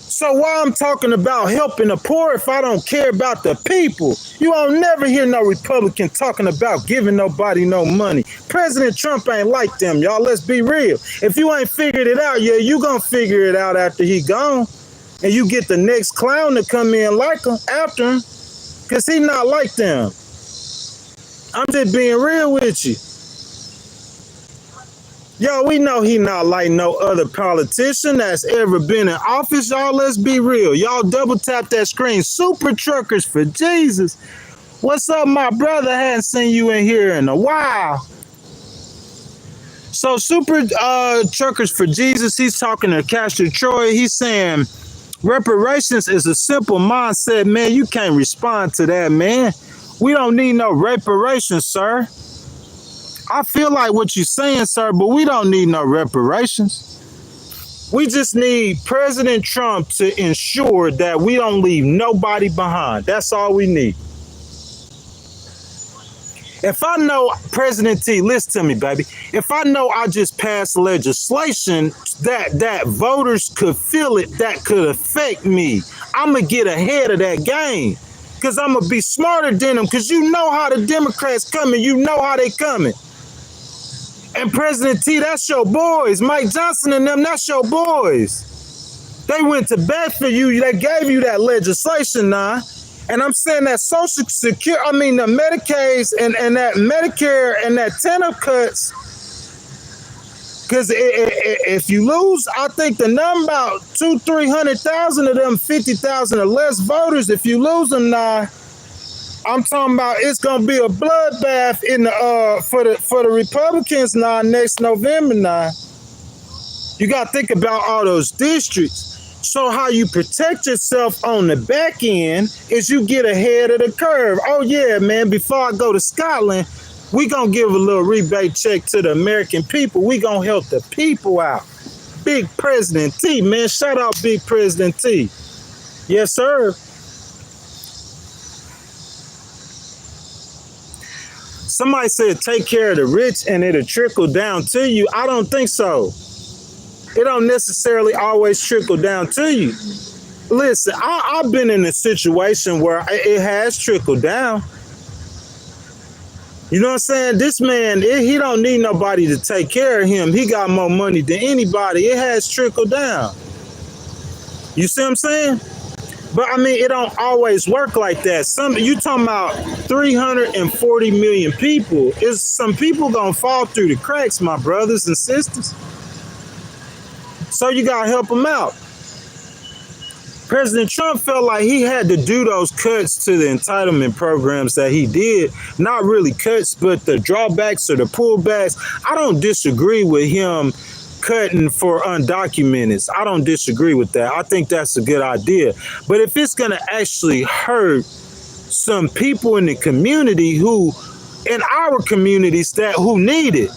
Speaker 1: So why I'm talking about helping the poor if I don't care about the people? You won't never hear no Republican talking about giving nobody no money. President Trump ain't like them, y'all. Let's be real. If you ain't figured it out yet, you gonna figure it out after he gone. And you get the next clown to come in like him after him. Because he not like them. I'm just being real with you. Y'all, we know he not like no other politician that's ever been in office. Y'all, let's be real. Y'all double tap that screen. Super Truckers for Jesus. What's up, my brother? Hadn't seen you in here in a while. So Super Truckers for Jesus, he's talking to Castro Troy. He's saying reparations is a simple mindset, man. You can't respond to that, man. We don't need no reparations, sir. I feel like what you're saying, sir, but we don't need no reparations. We just need President Trump to ensure that we don't leave nobody behind. That's all we need. If I know, President T, listen to me, baby. If I know I just passed legislation that voters could feel it, that could affect me, I'm going to get ahead of that game. Because I'm going to be smarter than them. Because you know how the Democrats coming. You know how they coming. And President T, that's your boys. Mike Johnson and them, that's your boys. They went to bat for you. They gave you that legislation now. And I'm saying that Social Security, the Medicaids and that Medicare and that TANF cuts. Because if you lose, I think the number about 200,000-300,000 of them, 50,000 or less voters, if you lose them now, I'm talking about it's gonna be a bloodbath in the for the Republicans now next November now. You gotta think about all those districts. So how you protect yourself on the back end is you get ahead of the curve. Oh yeah, man, before I go to Scotland, we gonna give a little rebate check to the American people. We gonna help the people out. Big President T, man. Shout out Big President T. Yes, sir. Somebody said take care of the rich and it'll trickle down to you. I don't think so. It don't necessarily always trickle down to you. Listen, I've been in a situation where it has trickled down. You know what I'm saying? This man, he don't need nobody to take care of him. He got more money than anybody. It has trickled down. You see what I'm saying? But it don't always work like that. You talking about 340 million people. Is some people gonna fall through the cracks, my brothers and sisters? So you gotta help them out. President Trump felt like he had to do those cuts to the entitlement programs that he did. Not really cuts, but the drawbacks or the pullbacks. I don't disagree with him cutting for undocumented. I don't disagree with that. I think that's a good idea. But if it's going to actually hurt some people in the community who in our communities that who need it.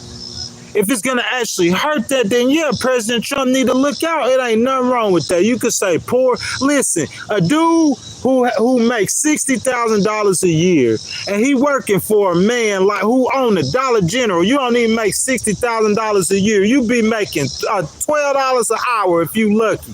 Speaker 1: If it's gonna actually hurt that, then yeah, President Trump need to look out. It ain't nothing wrong with that. You could say poor. Listen, a dude who makes $60,000 a year and he working for a man like who own a Dollar General. You don't even make $60,000 a year. You be making $12 an hour if you lucky.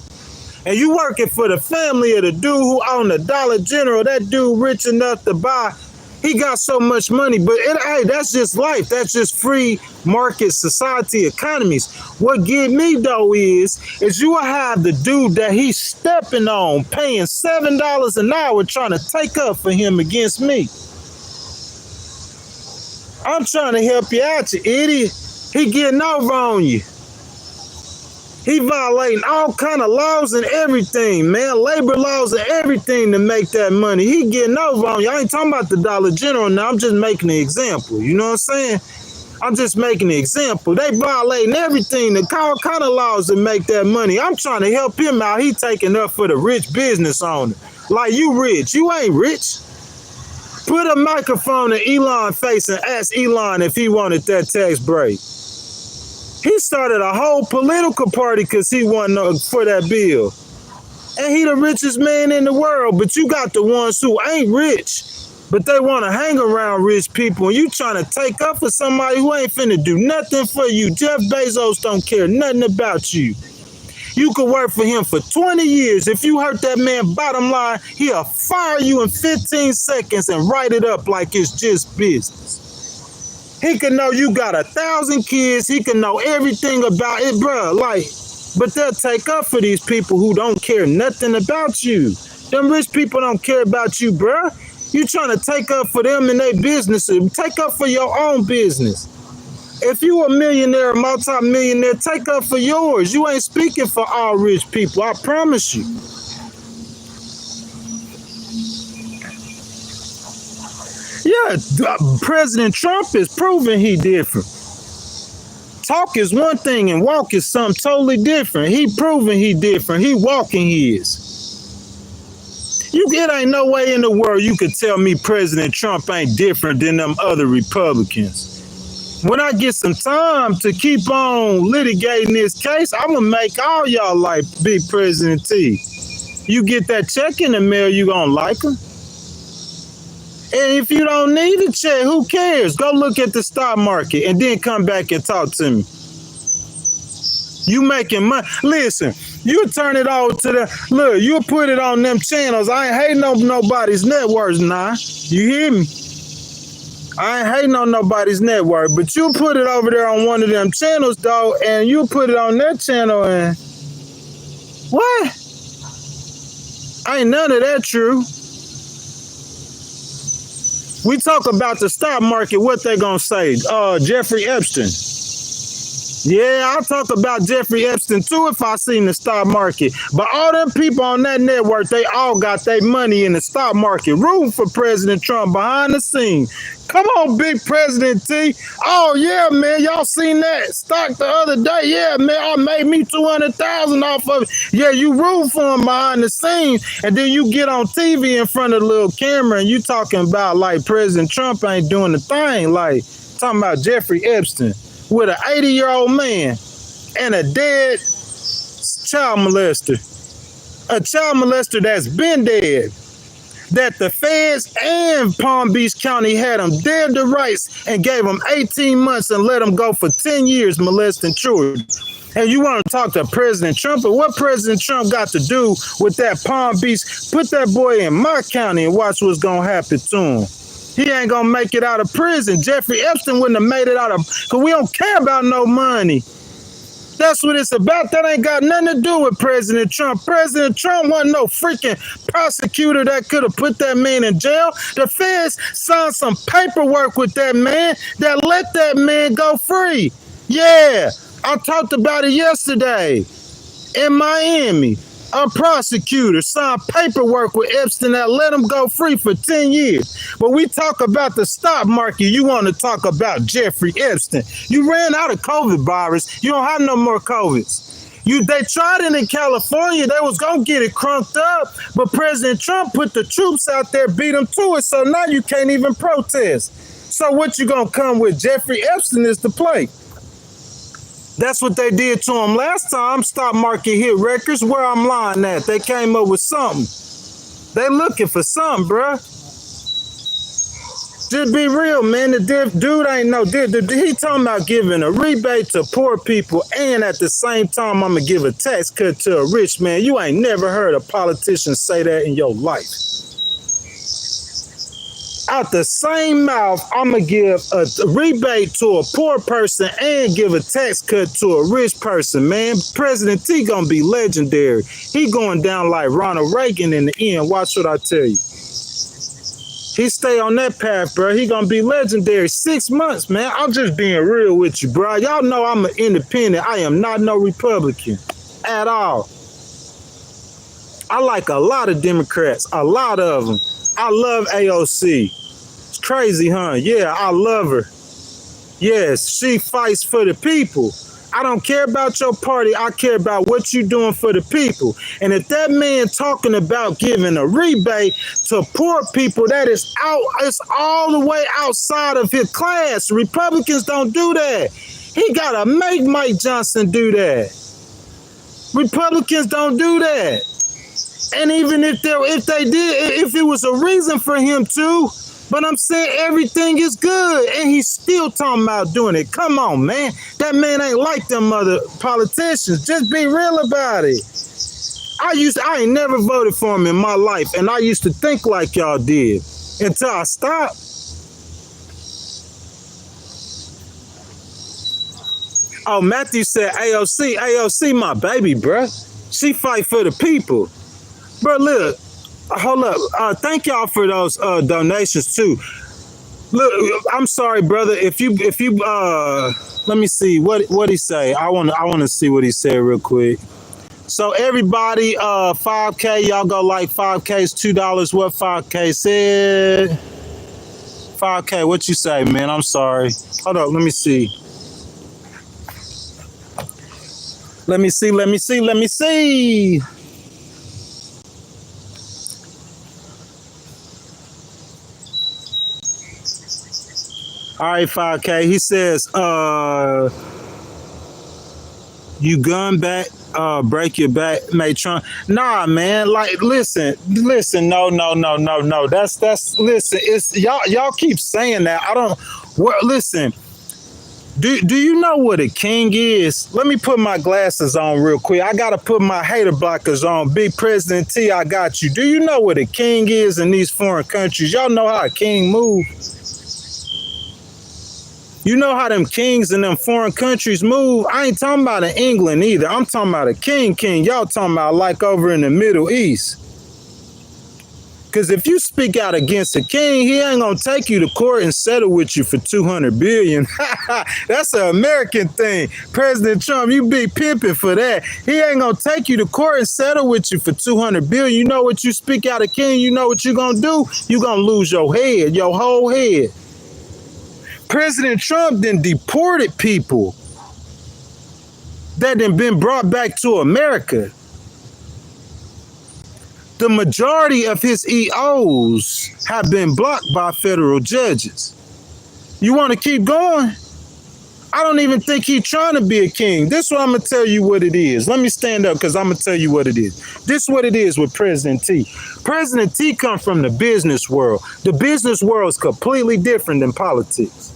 Speaker 1: And you working for the family of the dude who own a Dollar General. That dude rich enough to buy. He got so much money, but hey, that's just life. That's just free market society economies. What get me though is you will have the dude that he's stepping on, paying $7 an hour, trying to take up for him against me. I'm trying to help you out, you idiot. He getting over on you. He violating all kind of laws and everything, man. Labor laws and everything to make that money. He getting over on you. I ain't talking about the Dollar General now. I'm just making an example. You know what I'm saying? I'm just making an example. They violating everything, the all kind of laws to make that money. I'm trying to help him out. He taking up for the rich business owner. Like, you rich. You ain't rich. Put a microphone in Elon's face and ask Elon if he wanted that tax break. He started a whole political party because he wasn't for that bill. And he the richest man in the world. But you got the ones who ain't rich, but they want to hang around rich people. And you trying to take up for somebody who ain't finna do nothing for you. Jeff Bezos don't care nothing about you. You could work for him for 20 years. If you hurt that man, bottom line, he'll fire you in 15 seconds and write it up like it's just business. He can know you got 1,000 kids. He can know everything about it, bro. Like, but they'll take up for these people who don't care nothing about you. Them rich people don't care about you, bro. You trying to take up for them and their businesses. Take up for your own business. If you a millionaire, a multi-millionaire, take up for yours. You ain't speaking for all rich people. I promise you. Yeah, President Trump is proving he different. Talk is one thing and walk is something totally different. He proving he different. He walking his. It ain't no way in the world you could tell me President Trump ain't different than them other Republicans. When I get some time to keep on litigating this case, I'm going to make all y'all like Big President T. You get that check in the mail, you going to like him. And if you don't need a check, who cares? Go look at the stock market and then come back and talk to me. You making money. Listen, you turn it over to the, look, you put it on them channels. I ain't hating on nobody's net worth now. You hear me? I ain't hating on nobody's net worth, but you put it over there on one of them channels, though, and you put it on their channel and what? Ain't none of that true. We talk about the stock market, what they gonna say? Jeffrey Epstein. Yeah, I'll talk about Jeffrey Epstein too if I seen the stock market. But all them people on that network, they all got their money in the stock market. Room for President Trump behind the scenes. Come on, Big President T. Oh, yeah, man. Y'all seen that stock the other day? Yeah, man. I made me $200,000 off of it. Yeah, you root for him behind the scenes. And then you get on TV in front of the little camera and you talking about like President Trump ain't doing the thing. Like talking about Jeffrey Epstein with an 80-year-old man and a dead child molester. A child molester that's been dead. That the feds and Palm Beach County had him dead to rights and gave him 18 months and let him go for 10 years molesting children. And you want to talk to President Trump? But what President Trump got to do with that Palm Beach? Put that boy in my county and watch what's going to happen to him. He ain't going to make it out of prison. Jeffrey Epstein wouldn't have made it out of, because we don't care about no money. That's what it's about. That ain't got nothing to do with President Trump. President Trump wasn't no freaking prosecutor that could have put that man in jail. The feds signed some paperwork with that man that let that man go free. Yeah, I talked about it yesterday in Miami. A prosecutor signed paperwork with Epstein that let him go free for 10 years. But we talk about the stock market. You want to talk about Jeffrey Epstein. You ran out of COVID virus. You don't have no more COVIDs. They tried it in California. They was going to get it crunked up. But President Trump put the troops out there, beat them to it. So now you can't even protest. So what you gonna come with? Jeffrey Epstein is the play. That's what they did to him last time. Stock market hit records. Where I'm lying at? They came up with something. They looking for something, bruh. Just be real, man. The dude ain't no dude. He talking about giving a rebate to poor people, and at the same time, I'm gonna give a tax cut to a rich man. You ain't never heard a politician say that in your life. Out the same mouth, I'm gonna give a rebate to a poor person and give a tax cut to a rich person, man. President T gonna be legendary. He going down like Ronald Reagan in the end. Watch what I tell you. He stay on that path, bro. He gonna be legendary. 6 months, man. I'm just being real with you, bro. Y'all know I'm an independent. I am not no Republican at all. I like a lot of Democrats, a lot of them. I love AOC. It's crazy, huh? Yeah, I love her. Yes, she fights for the people. I don't care about your party. I care about what you're doing for the people. And if that man talking about giving a rebate to poor people, that is it's all the way outside of his class. Republicans don't do that. He gotta make Mike Johnson do that. Republicans don't do that. And even if they did, if it was a reason for him to, but I'm saying everything is good, and he's still talking about doing it. Come on, man. That man ain't like them other politicians. Just be real about it. I ain't never voted for him in my life, and I used to think like y'all did until I stopped. Oh, Matthew said AOC my baby, bruh. She fight for the people. Bro, look, hold up. Thank y'all for those donations too. Look, I'm sorry, brother. If you let me see what he say. I want to see what he said real quick. So everybody, 5K, y'all go like 5K is $2. What 5K said? 5K, what you say, man? I'm sorry. Hold up, let me see. Let me see. All right, 5K. He says, you gun back, break your back, made Trump. Nah, man. Like, listen. No. That's listen. It's y'all keep saying that. I don't. Listen. Do you know what a king is? Let me put my glasses on real quick. I gotta put my hater blockers on. Big President T, I got you. Do you know what a king is in these foreign countries? Y'all know how a king move. You know how them kings in them foreign countries move? I ain't talking about in England either. I'm talking about a king. Y'all talking about like over in the Middle East. Because if you speak out against a king, he ain't going to take you to court and settle with you for $200 billion. That's an American thing. President Trump, you be pimping for that. He ain't going to take you to court and settle with you for $200 billion. You know what you speak out of king, you know what you're going to do? You're going to lose your head, your whole head. President Trump then deported people that then been brought back to America. The majority of his EOs have been blocked by federal judges. You want to keep going? I don't even think he's trying to be a king. This is what I'm going to tell you what it is. Let me stand up because I'm going to tell you what it is. This is what it is with President T. President T comes from the business world. The business world is completely different than politics.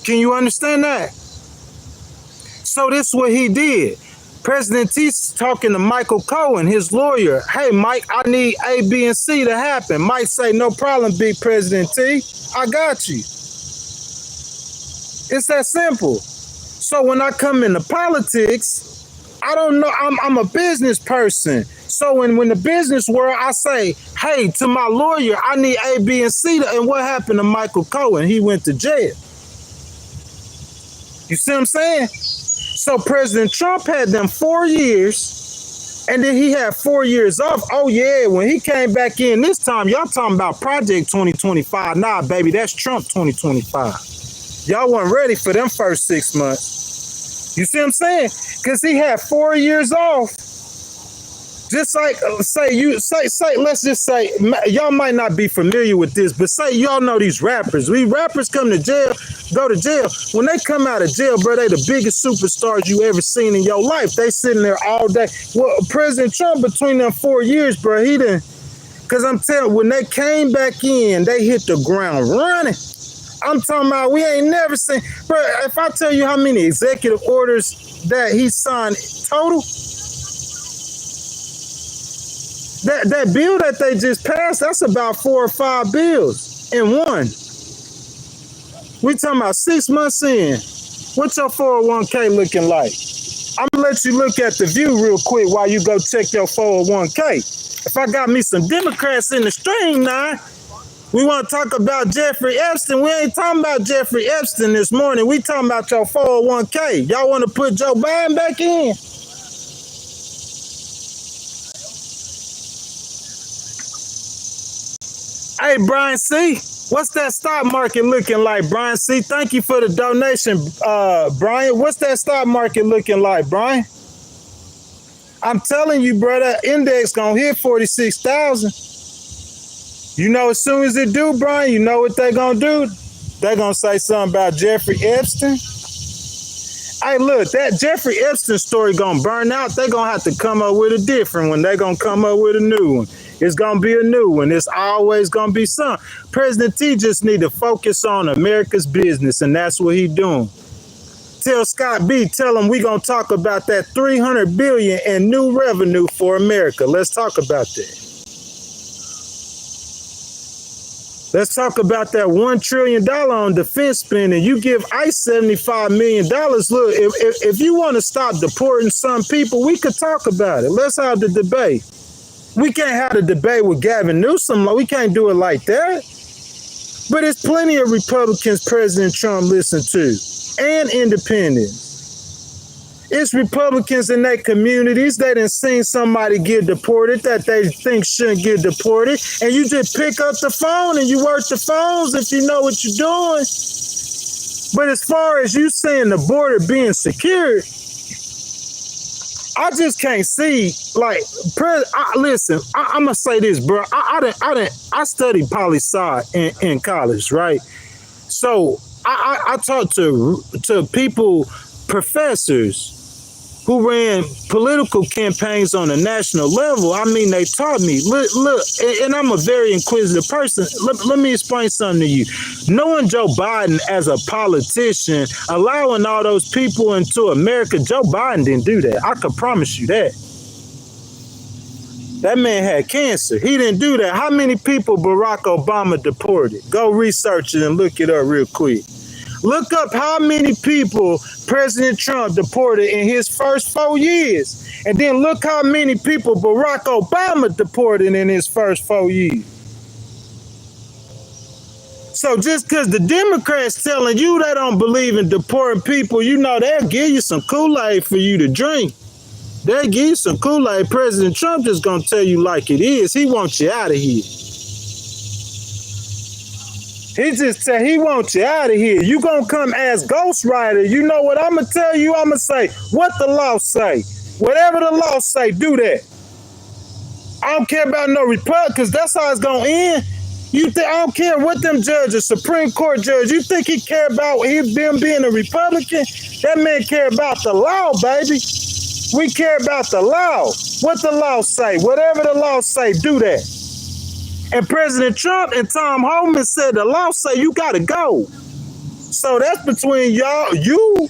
Speaker 1: Can you understand that? So this is what he did. President T's talking to Michael Cohen, his lawyer. Hey, Mike, I need A, B, and C to happen. Mike say, no problem, big President T. I got you. It's that simple. So when I come into politics, I don't know. I'm a business person. So when the business world, I say, hey, to my lawyer, I need A, B, and C. And what happened to Michael Cohen? He went to jail. You see what I'm saying? So President Trump had them 4 years, and then he had 4 years off. Oh, yeah, when he came back in this time, y'all talking about Project 2025. Nah, baby, that's Trump 2025. Y'all weren't ready for them first 6 months. You see what I'm saying? Because he had 4 years off. Just like let's just say y'all might not be familiar with this, but say y'all know these rappers. We rappers come to jail, go to jail. When they come out of jail, bro, they the biggest superstars you ever seen in your life. They sitting there all day. Well, President Trump, between them 4 years, bro, he didn't. Cause I'm telling, when they came back in, they hit the ground running. I'm talking about we ain't never seen, bro. If I tell you how many executive orders that he signed total. That bill that they just passed, that's about 4 or 5 bills in one. We talking about 6 months in. What's your 401k looking like? I'm gonna let you look at the view real quick while you go check your 401k. If I got me some Democrats in the stream now, we want to talk about Jeffrey Epstein. We ain't talking about Jeffrey Epstein this morning. We talking about your 401k. Y'all want to put Joe Biden back in? Hey, Brian C., what's that stock market looking like, Brian C.? Thank you for the donation, Brian. What's that stock market looking like, Brian? I'm telling you, bro, that index gonna hit 46,000. You know, as soon as it do, Brian, you know what they gonna do? They gonna say something about Jeffrey Epstein. Hey, look, that Jeffrey Epstein story gonna burn out. They gonna have to come up with a different one. They gonna come up with a new one. It's going to be a new one. It's always going to be some. President T just need to focus on America's business, and that's what he doing. Tell Scott B, tell him we going to talk about that $300 billion in new revenue for America. Let's talk about that. Let's talk about that $1 trillion on defense spending. You give ICE $75 million. Look, if you want to stop deporting some people, we could talk about it. Let's have the debate. We can't have a debate with Gavin Newsom. We can't do it like that. But there's plenty of Republicans President Trump listened to, and independents. It's Republicans in their communities. They done seen somebody get deported that they think shouldn't get deported. And you just pick up the phone and you work the phones if you know what you're doing. But as far as you saying the border being secured, I just can't see, like, listen, I'm gonna say this, bro. I studied poli-sci in college, right? So I talked to people, professors who ran political campaigns on a national level. I mean, they taught me, look, and I'm a very inquisitive person. Let me explain something to you. Knowing Joe Biden as a politician, allowing all those people into America, Joe Biden didn't do that. I can promise you that. That man had cancer. He didn't do that. How many people Barack Obama deported? Go research it and look it up real quick. Look up how many people President Trump deported in his first 4 years. And then look how many people Barack Obama deported in his first 4 years. So just because the Democrats telling you they don't believe in deporting people, you know, they'll give you some Kool-Aid for you to drink. They'll give you some Kool-Aid. President Trump just going to tell you like it is. He wants you out of here. He just said he wants you out of here. You gonna come as Ghost Rider. You know what I'm gonna tell you? I'm gonna say what the law say. Whatever the law say, do that. I don't care about no Republic, because that's how it's gonna end. I don't care what them judges, Supreme Court judge, you think he care about them being a Republican? That man care about the law, baby. We care about the law. What the law say. Whatever the law say, do that. And President Trump and Tom Homan said the law say you got to go. So that's between y'all, you,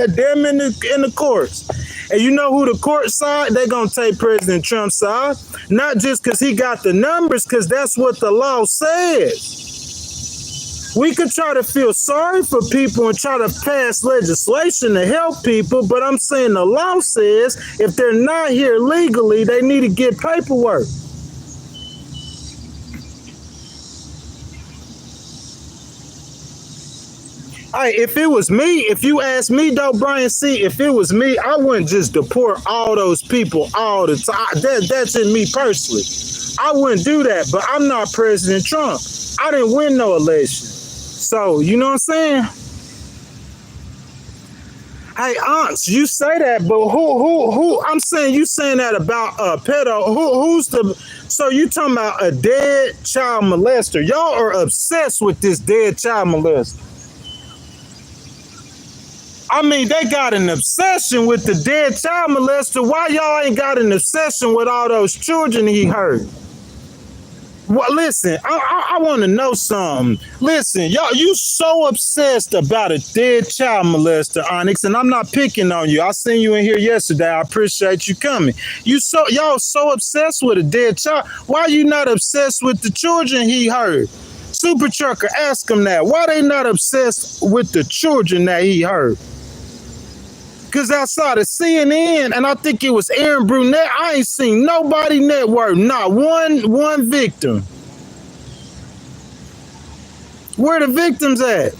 Speaker 1: them in the courts. And you know who the court side? They're going to take President Trump's side. Not just because he got the numbers, because that's what the law says. We could try to feel sorry for people and try to pass legislation to help people, but I'm saying the law says if they're not here legally, they need to get paperwork. Hey, if it was me, if you ask me though, Brian C., if it was me, I wouldn't just deport all those people all the time. That's in me personally. I wouldn't do that, but I'm not President Trump. I didn't win no election. So, you know what I'm saying? Hey, aunts, you say that, but who? I'm saying you saying that about pedo. Who's the? So you talking about a dead child molester? Y'all are obsessed with this dead child molester. I mean, they got an obsession with the dead child molester. Why y'all ain't got an obsession with all those children he hurt? Well, listen, I want to know something. Listen, y'all, you so obsessed about a dead child molester, Onyx, and I'm not picking on you. I seen you in here yesterday. I appreciate you coming. Y'all so obsessed with a dead child. Why are you not obsessed with the children he hurt? Super Trucker, ask him that. Why they not obsessed with the children that he hurt? Because outside of CNN, and I think it was Aaron Brunette, I ain't seen nobody network, not one victim. Where the victims at?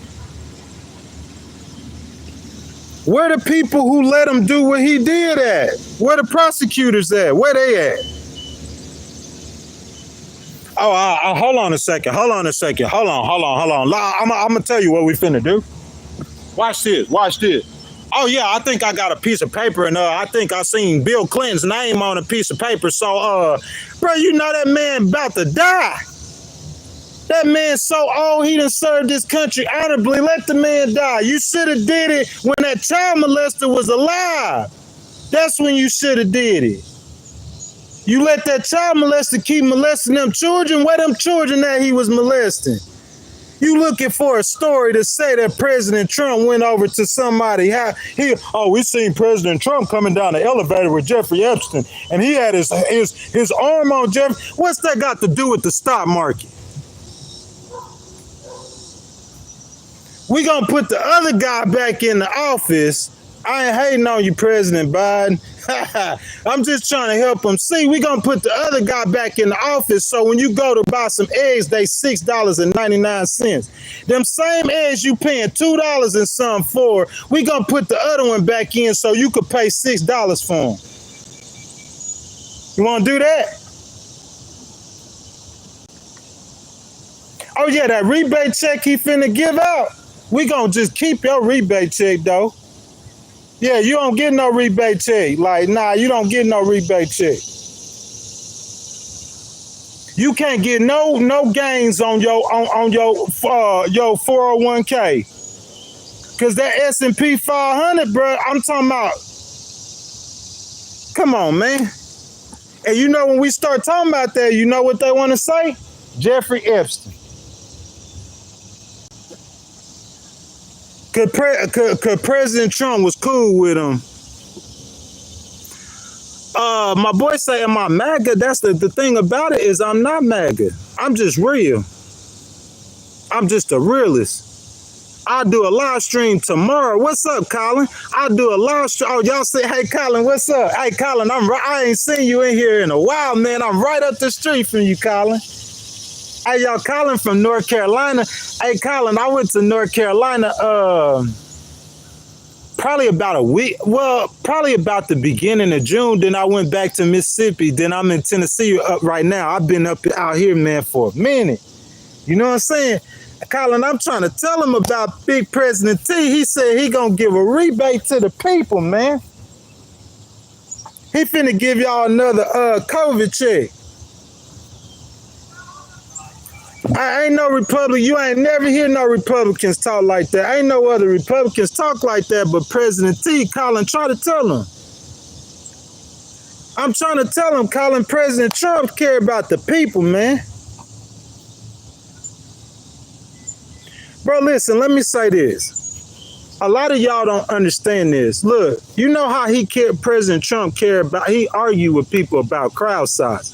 Speaker 1: Where the people who let him do what he did at? Where the prosecutors at? Where they at? Oh, hold on a second. Hold on. I'm going to tell you what we finna do. Watch this. Oh, yeah, I think I got a piece of paper, and I think I seen Bill Clinton's name on a piece of paper. So, bro, you know that man about to die. That man so old, he done served this country honorably. Let the man die. You should have did it when that child molester was alive. That's when you should have did it. You let that child molester keep molesting them children. Where them children that he was molesting? You looking for a story to say that President Trump went over to somebody. We seen President Trump coming down the elevator with Jeffrey Epstein, and he had his arm on Jeffrey. What's that got to do with the stock market? We gonna put the other guy back in the office. I ain't hating on you, President Biden. I'm just trying to help him. See, we gonna put the other guy back in the office, so when you go to buy some eggs, they $6.99. Them same eggs you paying $2 and some for, we gonna put the other one back in so you could pay $6 for them. You wanna do that? Oh yeah, that rebate check he finna give out, we gonna just keep your rebate check though. Yeah, you don't get no rebate check. Like, nah, you don't get no rebate check. You can't get no gains on your 401k. Cause that S&P 500, bro, I'm talking about. Come on, man. And you know when we start talking about that, you know what they want to say? Jeffrey Epstein. Cause President Trump was cool with him. My boy say, am I MAGA? That's the thing about it is I'm not MAGA. I'm just real. I'm just a realist. I'll do a live stream tomorrow. What's up, Colin? I'll do a live stream. Oh, y'all say, hey, Colin, what's up? Hey, Colin, I ain't seen you in here in a while, man. I'm right up the street from you, Colin. Hey, y'all, Colin from North Carolina. Hey, Colin, I went to North Carolina probably about a week. Well, probably about the beginning of June. Then I went back to Mississippi. Then I'm in Tennessee up right now. I've been up out here, man, for a minute. You know what I'm saying? Colin, I'm trying to tell him about Big President T. He said he gonna give a rebate to the people, man. He finna give y'all another COVID check. I ain't no Republican. You ain't never hear no Republicans talk like that. Ain't no other Republicans talk like that but President T. Colin, try to tell him. I'm trying to tell him, Colin, President Trump care about the people, man. Bro, listen, let me say this. A lot of y'all don't understand this. Look, you know how President Trump he argue with people about crowd sizes.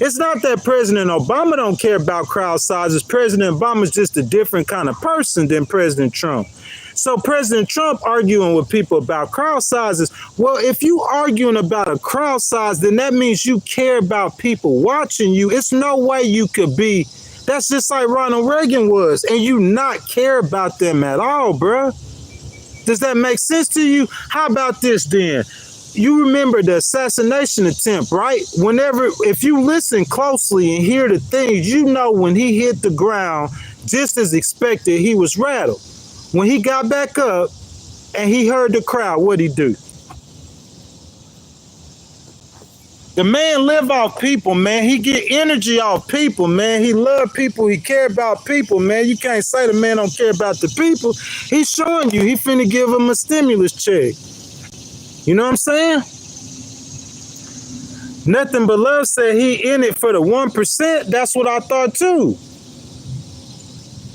Speaker 1: It's not that President Obama don't care about crowd sizes. President Obama's just a different kind of person than President Trump. So President Trump arguing with people about crowd sizes. Well, if you arguing about a crowd size, then that means you care about people watching you. It's no way you could be. That's just like Ronald Reagan was, and you not care about them at all, bruh. Does that make sense to you? How about this then? You remember the assassination attempt, right? If you listen closely and hear the things, you know when he hit the ground, just as expected, he was rattled. When he got back up, and he heard the crowd, what'd he do? The man live off people, man. He get energy off people, man. He love people. He care about people, man. You can't say the man don't care about the people. He's showing you he finna give him a stimulus check. You know what I'm saying? Nothing but love said he in it for the 1%. That's what I thought too.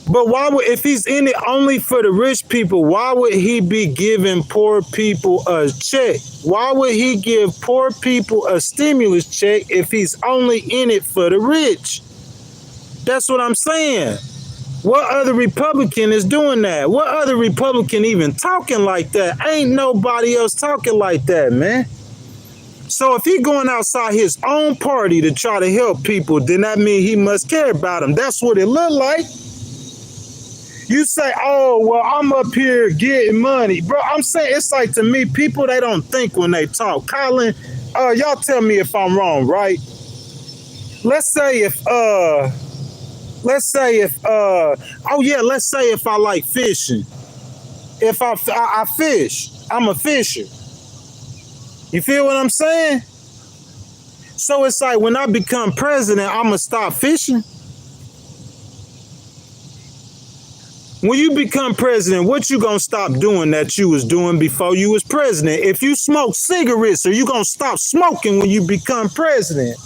Speaker 1: But why would, if he's in it only for the rich people, why would he be giving poor people a check? Why would he give poor people a stimulus check if he's only in it for the rich? That's what I'm saying. What other Republican is doing that? What other Republican even talking like that? Ain't nobody else talking like that, man. So if he going outside his own party to try to help people, then that means he must care about them. That's what it look like. You say, oh, well, I'm up here getting money. Bro, I'm saying, it's like, to me, people, they don't think when they talk. Colin, y'all tell me if I'm wrong, right? Let's say if I like fishing. If I fish, I'm a fisher. You feel what I'm saying? So it's like, when I become president, I'm going to stop fishing. When you become president, what you gonna stop doing that you was doing before you was president? If you smoke cigarettes, are you gonna stop smoking when you become president?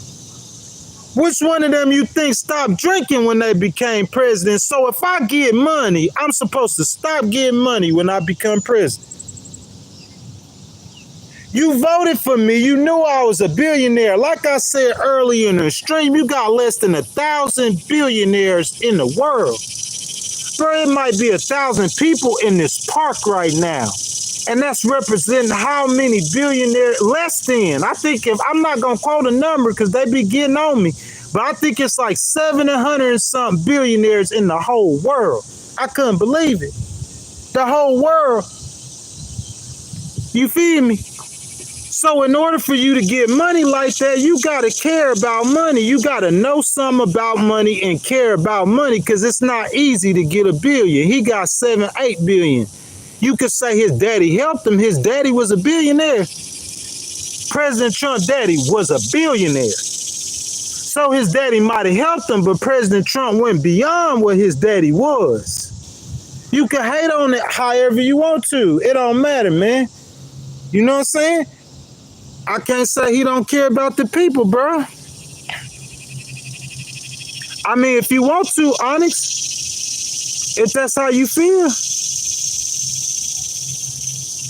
Speaker 1: Which one of them you think stopped drinking when they became president? So if I get money, I'm supposed to stop getting money when I become president. You voted for me. You knew I was a billionaire. Like I said earlier in the stream, you got less than 1,000 billionaires in the world. Bro, it might be 1,000 people in this park right now. And that's representing how many billionaires, less than. I think, if I'm not going to quote a number because they be getting on me, but I think it's like 700 and something billionaires in the whole world. I couldn't believe it. The whole world. You feel me? So in order for you to get money like that, you got to care about money. You got to know something about money and care about money, because it's not easy to get $1 billion. He got 7, 8 billion. You could say his daddy helped him. His daddy was a billionaire. President Trump's daddy was a billionaire. So his daddy might have helped him, but President Trump went beyond what his daddy was. You can hate on it however you want to. It don't matter, man. You know what I'm saying? I can't say he don't care about the people, bro. I mean, if you want to, Onyx, if that's how you feel.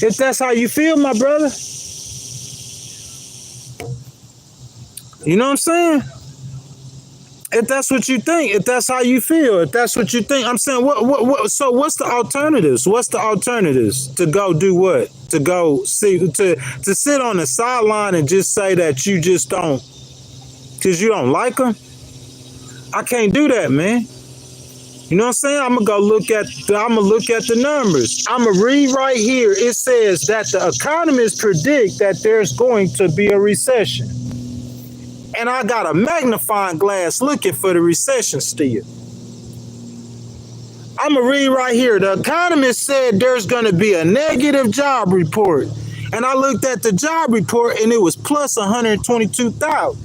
Speaker 1: If that's how you feel, my brother. You know what I'm saying? If that's what you think, if that's how you feel, if that's what you think, I'm saying, so what's the alternatives? What's the alternatives to go do what? To go see, to sit on the sideline and just say that you just don't, because you don't like them? I can't do that, man. You know what I'm saying? I'm gonna look at the numbers. I'm gonna read right here. It says that the economists predict that there's going to be a recession. And I got a magnifying glass looking for the recession still. I'm going to read right here. The economist said there's going to be a negative job report. And I looked at the job report and it was plus 122,000.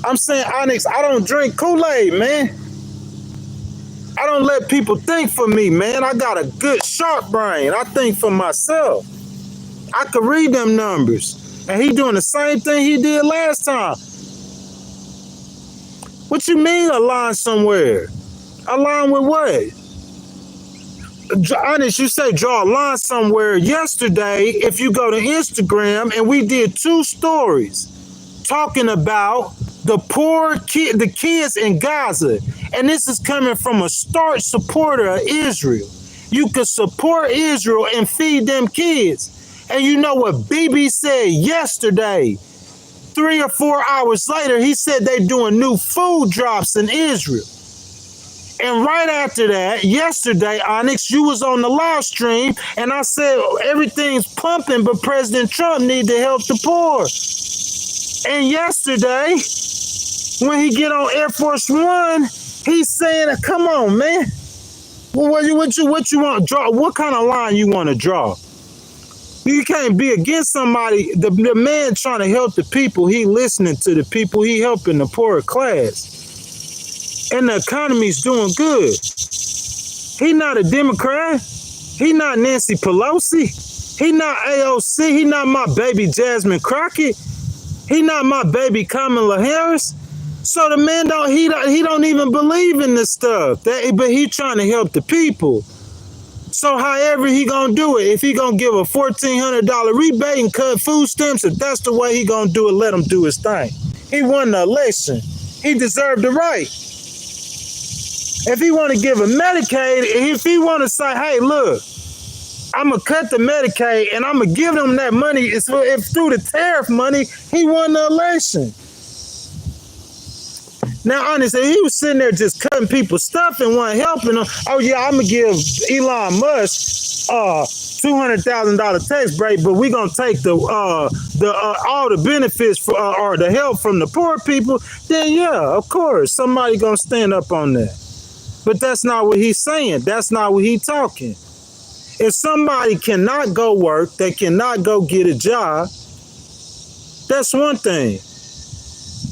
Speaker 1: I'm saying, Onyx, I don't drink Kool-Aid, man. I don't let people think for me, man. I got a good, sharp brain. I think for myself. I could read them numbers. And he doing the same thing he did last time. What you mean align somewhere? Align with what? Honest, you say draw a line somewhere. Yesterday, if you go to Instagram, and we did 2 stories talking about the the kids in Gaza. And this is coming from a staunch supporter of Israel. You could support Israel and feed them kids. And you know what BB said yesterday? 3 or 4 hours later, he said they're doing new food drops in Israel. And right after that, yesterday, Onyx, you was on the live stream, and I said everything's pumping, but President Trump need to help the poor. And yesterday, when he get on Air Force One, He's saying, come on, man. Well, what you want to draw? What kind of line you want to draw? You can't be against somebody. The man trying to help the people. He listening to the people. He helping the poorer class. And the economy's doing good. He not a Democrat. He not Nancy Pelosi. He not AOC. He not my baby Jasmine Crockett. He not my baby Kamala Harris. So the man don't even believe in this stuff. But he trying to help the people. So however he gonna do it, if he gonna give a $1,400 rebate and cut food stamps, if that's the way he gonna do it, let him do his thing. He won the election. He deserved the right. If he want to give a Medicaid, if he want to say, hey, look, I'm going to cut the Medicaid and I'm going to give them that money, if through the tariff money, he won the election. Now, honestly, he was sitting there just cutting people's stuff and wasn't helping them. Oh, yeah, I'm going to give Elon Musk $200,000 tax break, but we're going to take all the benefits or the help from the poor people. Then, yeah, of course, somebody going to stand up on that. But that's not what he's saying. That's not what he's talking. If somebody cannot go work, they cannot go get a job, that's one thing.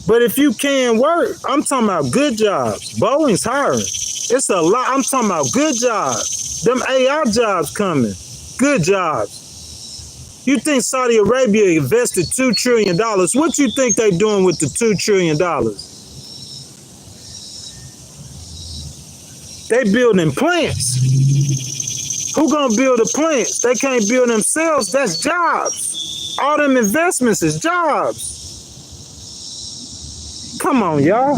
Speaker 1: But if you can work, I'm talking about good jobs. Boeing's hiring. It's a lot. I'm talking about good jobs. Them AI jobs coming. Good jobs. You think Saudi Arabia invested $2 trillion. What you think they doing with the $2 trillion? They building plants. Who gonna build the plants? They can't build themselves. That's jobs. All them investments is jobs. Come on, y'all.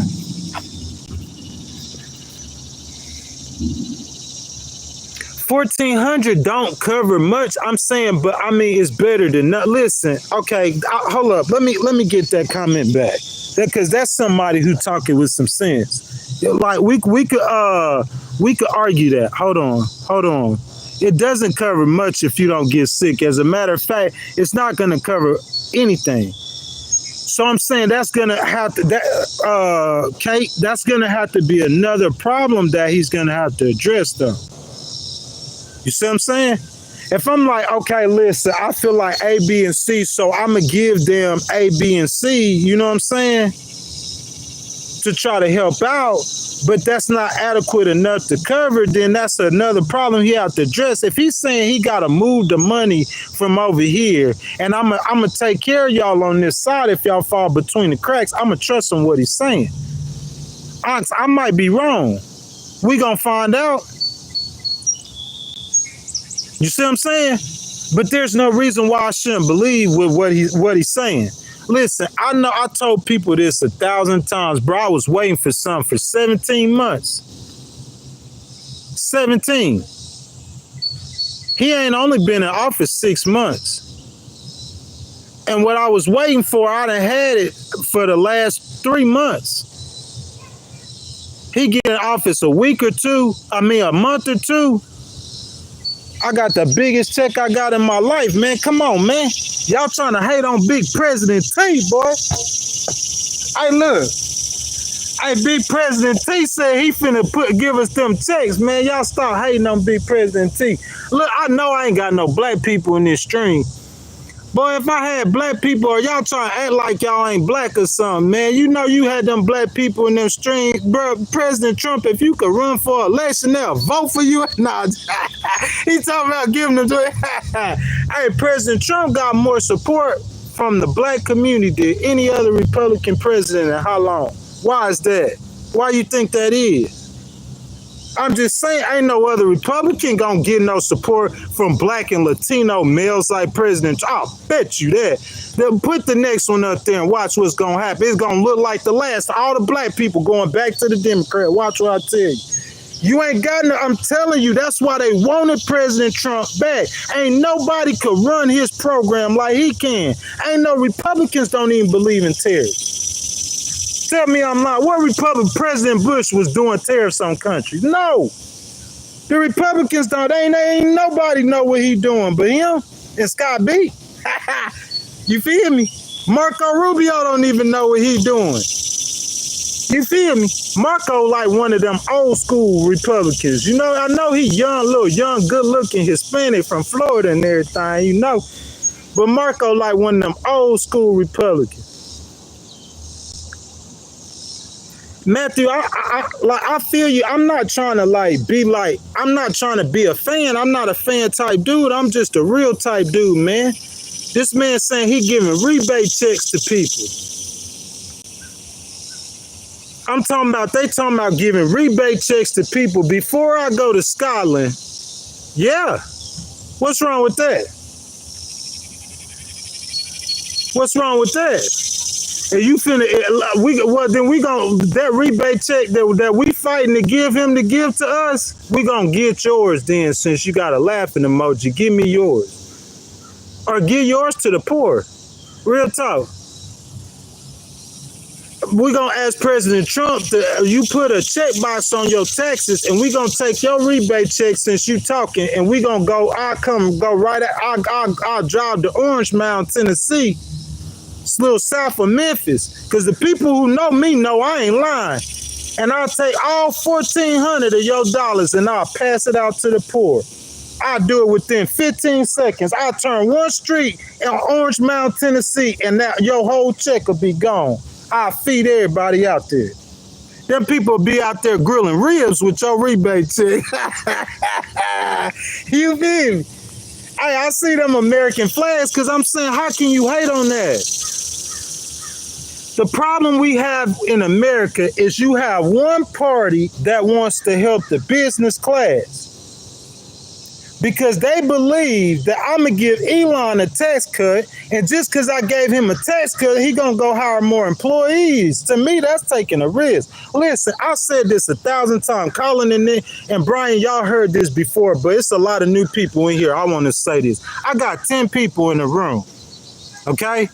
Speaker 1: $1,400 don't cover much. I'm saying, but I mean, it's better than not. Listen, okay, hold up. Let me get that comment back. Because that's somebody who talking with some sense. Like we could argue that. Hold on. It doesn't cover much if you don't get sick. As a matter of fact, it's not going to cover anything. So I'm saying that's going to have to, Kate, that's going to have to be another problem that he's going to have to address, though. You see what I'm saying? If I'm like, okay, listen, I feel like A, B, and C, so I'm going to give them A, B, and C, you know what I'm saying? To try to help out, but that's not adequate enough to cover, then that's another problem he have to address. If he's saying he got to move the money from over here, and I'm gonna take care of y'all on this side if y'all fall between the cracks, I'm going to trust him what he's saying. I might be wrong. We going to find out. You see what I'm saying? But there's no reason why I shouldn't believe with what he's saying. Listen, I know I told people this 1,000 times, bro. I was waiting for something for 17 months. 17. He ain't only been in office 6 months. And what I was waiting for, I done had it for the last 3 months. He get in office a month or two. I got the biggest check I got in my life, man. Come on, man. Y'all trying to hate on Big President T, boy. Hey, look. Hey, Big President T said he finna give us them checks, man. Y'all stop hating on Big President T. Look, I know I ain't got no black people in this stream. Boy, if I had black people, or y'all trying to act like y'all ain't black or something, man, you know you had them black people in them streams. Bro, President Trump, if you could run for election, they'll vote for you. Nah, he talking about giving them to Hey, President Trump got more support from the black community than any other Republican president in how long? Why is that? Why you think that is? I'm just saying, ain't no other Republican gonna get no support from black and Latino males like President Trump. I'll bet you that. They'll put the next one up there and watch what's gonna happen. It's gonna look like the last. All the black people going back to the Democrat. Watch what I tell you. You ain't got no, I'm telling you, that's why they wanted President Trump back. Ain't nobody could run his program like he can. Ain't no Republicans don't even believe in tariffs. Tell me I'm not. What Republican President Bush was doing tariffs on countries? No. The Republicans don't. Ain't nobody know what he doing but him and Scott B. You feel me? Marco Rubio don't even know what he doing. You feel me? Marco like one of them old school Republicans. You know, I know he young, little young, good looking Hispanic from Florida and everything, you know. But Marco like one of them old school Republicans. Matthew, I feel you. I'm not trying to I'm not trying to be a fan. I'm not a fan type dude. I'm just a real type dude, man. This man saying he giving rebate checks to people. They talking about giving rebate checks to people before I go to Scotland. Yeah. What's wrong with that? What's wrong with that? And you finna, that rebate check that we fighting to give him to give to us, we gonna get yours then, since you got a laughing emoji. Give me yours. Or give yours to the poor. Real talk. We gonna ask President Trump you put a check box on your taxes, and we gonna take your rebate check since you talking, and we gonna go, I'll drive to Orange Mountain, Tennessee. It's a little south of Memphis, because the people who know me know I ain't lying. And I'll take all 1,400 of your dollars and I'll pass it out to the poor. I'll do it within 15 seconds. I'll turn one street in Orange Mountain, Tennessee, and now your whole check will be gone. I'll feed everybody out there. Them people be out there grilling ribs with your rebate check. You feel me? Hey, I see them American flags, because I'm saying, how can you hate on that? The problem we have in America is you have one party that wants to help the business class, because they believe that I'm going to give Elon a tax cut, and just because I gave him a tax cut, he going to go hire more employees. To me, that's taking a risk. Listen, I said this 1,000 times. Colin and Brian, y'all heard this before, but it's a lot of new people in here. I want to say this. I got 10 people in the room, okay?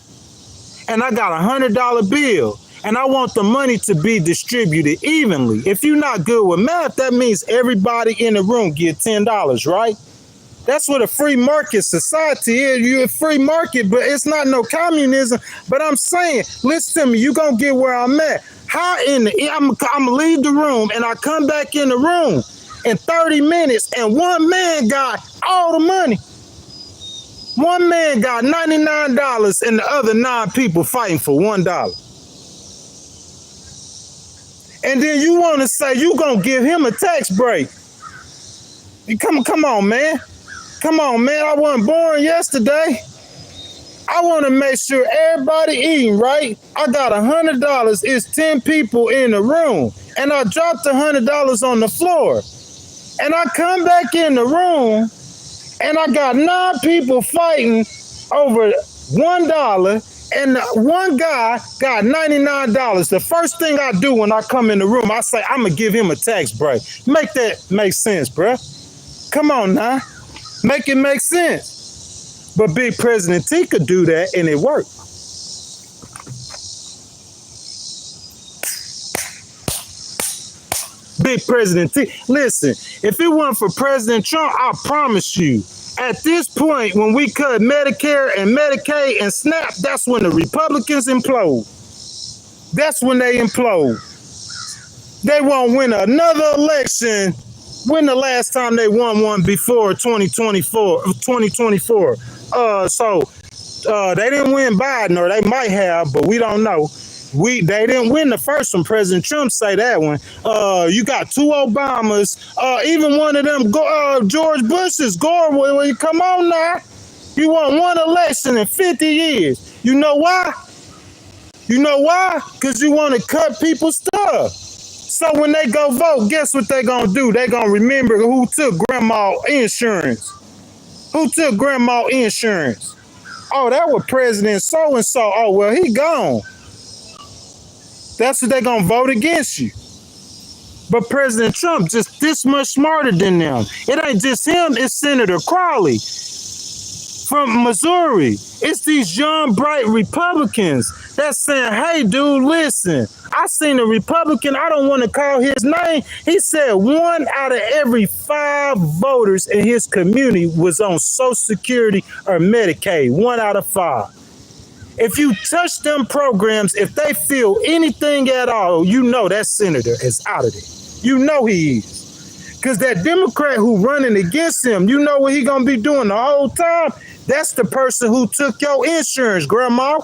Speaker 1: And I got $100 bill, and I want the money to be distributed evenly. If you're not good with math, that means everybody in the room get $10, right? That's what a free market society is. You're a free market, but it's not no communism. But I'm saying, listen to me, you gonna get where I'm at. I'm gonna leave the room, and I come back in the room in 30 minutes, and one man got all the money. One man got $99, and the other 9 people fighting for $1. And then you want to say you gonna give him a tax break? Come on, man. Come on, man. I wasn't born yesterday. I want to make sure everybody eating, right? I got $100. It's 10 people in the room, and I dropped $100 on the floor. And I come back in the room, and I got 9 people fighting over $1, and one guy got $99. The first thing I do when I come in the room, I say, I'm going to give him a tax break. Make that make sense, bruh. Come on now. Make it make sense. But Big President T could do that, and it worked. Big President T. Listen, if it weren't for President Trump, I promise you, at this point, when we cut Medicare and Medicaid and SNAP, that's when the Republicans implode. That's when they implode. They won't win another election. When the last time they won one before 2024? They didn't win Biden, or they might have, but we don't know. They didn't win the first one. President Trump say that one. You got 2 Obamas. Even one of them, George Bush's. Gore, come on now. You won one election in 50 years. You know why? You know why? Because you want to cut people's stuff. So when they go vote, guess what they gonna do? They gonna remember who took grandma insurance. Who took grandma insurance? Oh, that was President so-and-so. Oh, well, he gone. That's what they gonna vote against you. But President Trump just this much smarter than them. It ain't just him, it's Senator Crowley from Missouri. It's these young, bright Republicans that's saying, hey, dude, listen, I seen a Republican, I don't want to call his name. He said 1 out of every 5 voters in his community was on Social Security or Medicaid. 1 out of 5. If you touch them programs, if they feel anything at all, you know that senator is out of there. You know he is. Because that Democrat who running against him, you know what he going to be doing the whole time? That's the person who took your insurance, Grandma.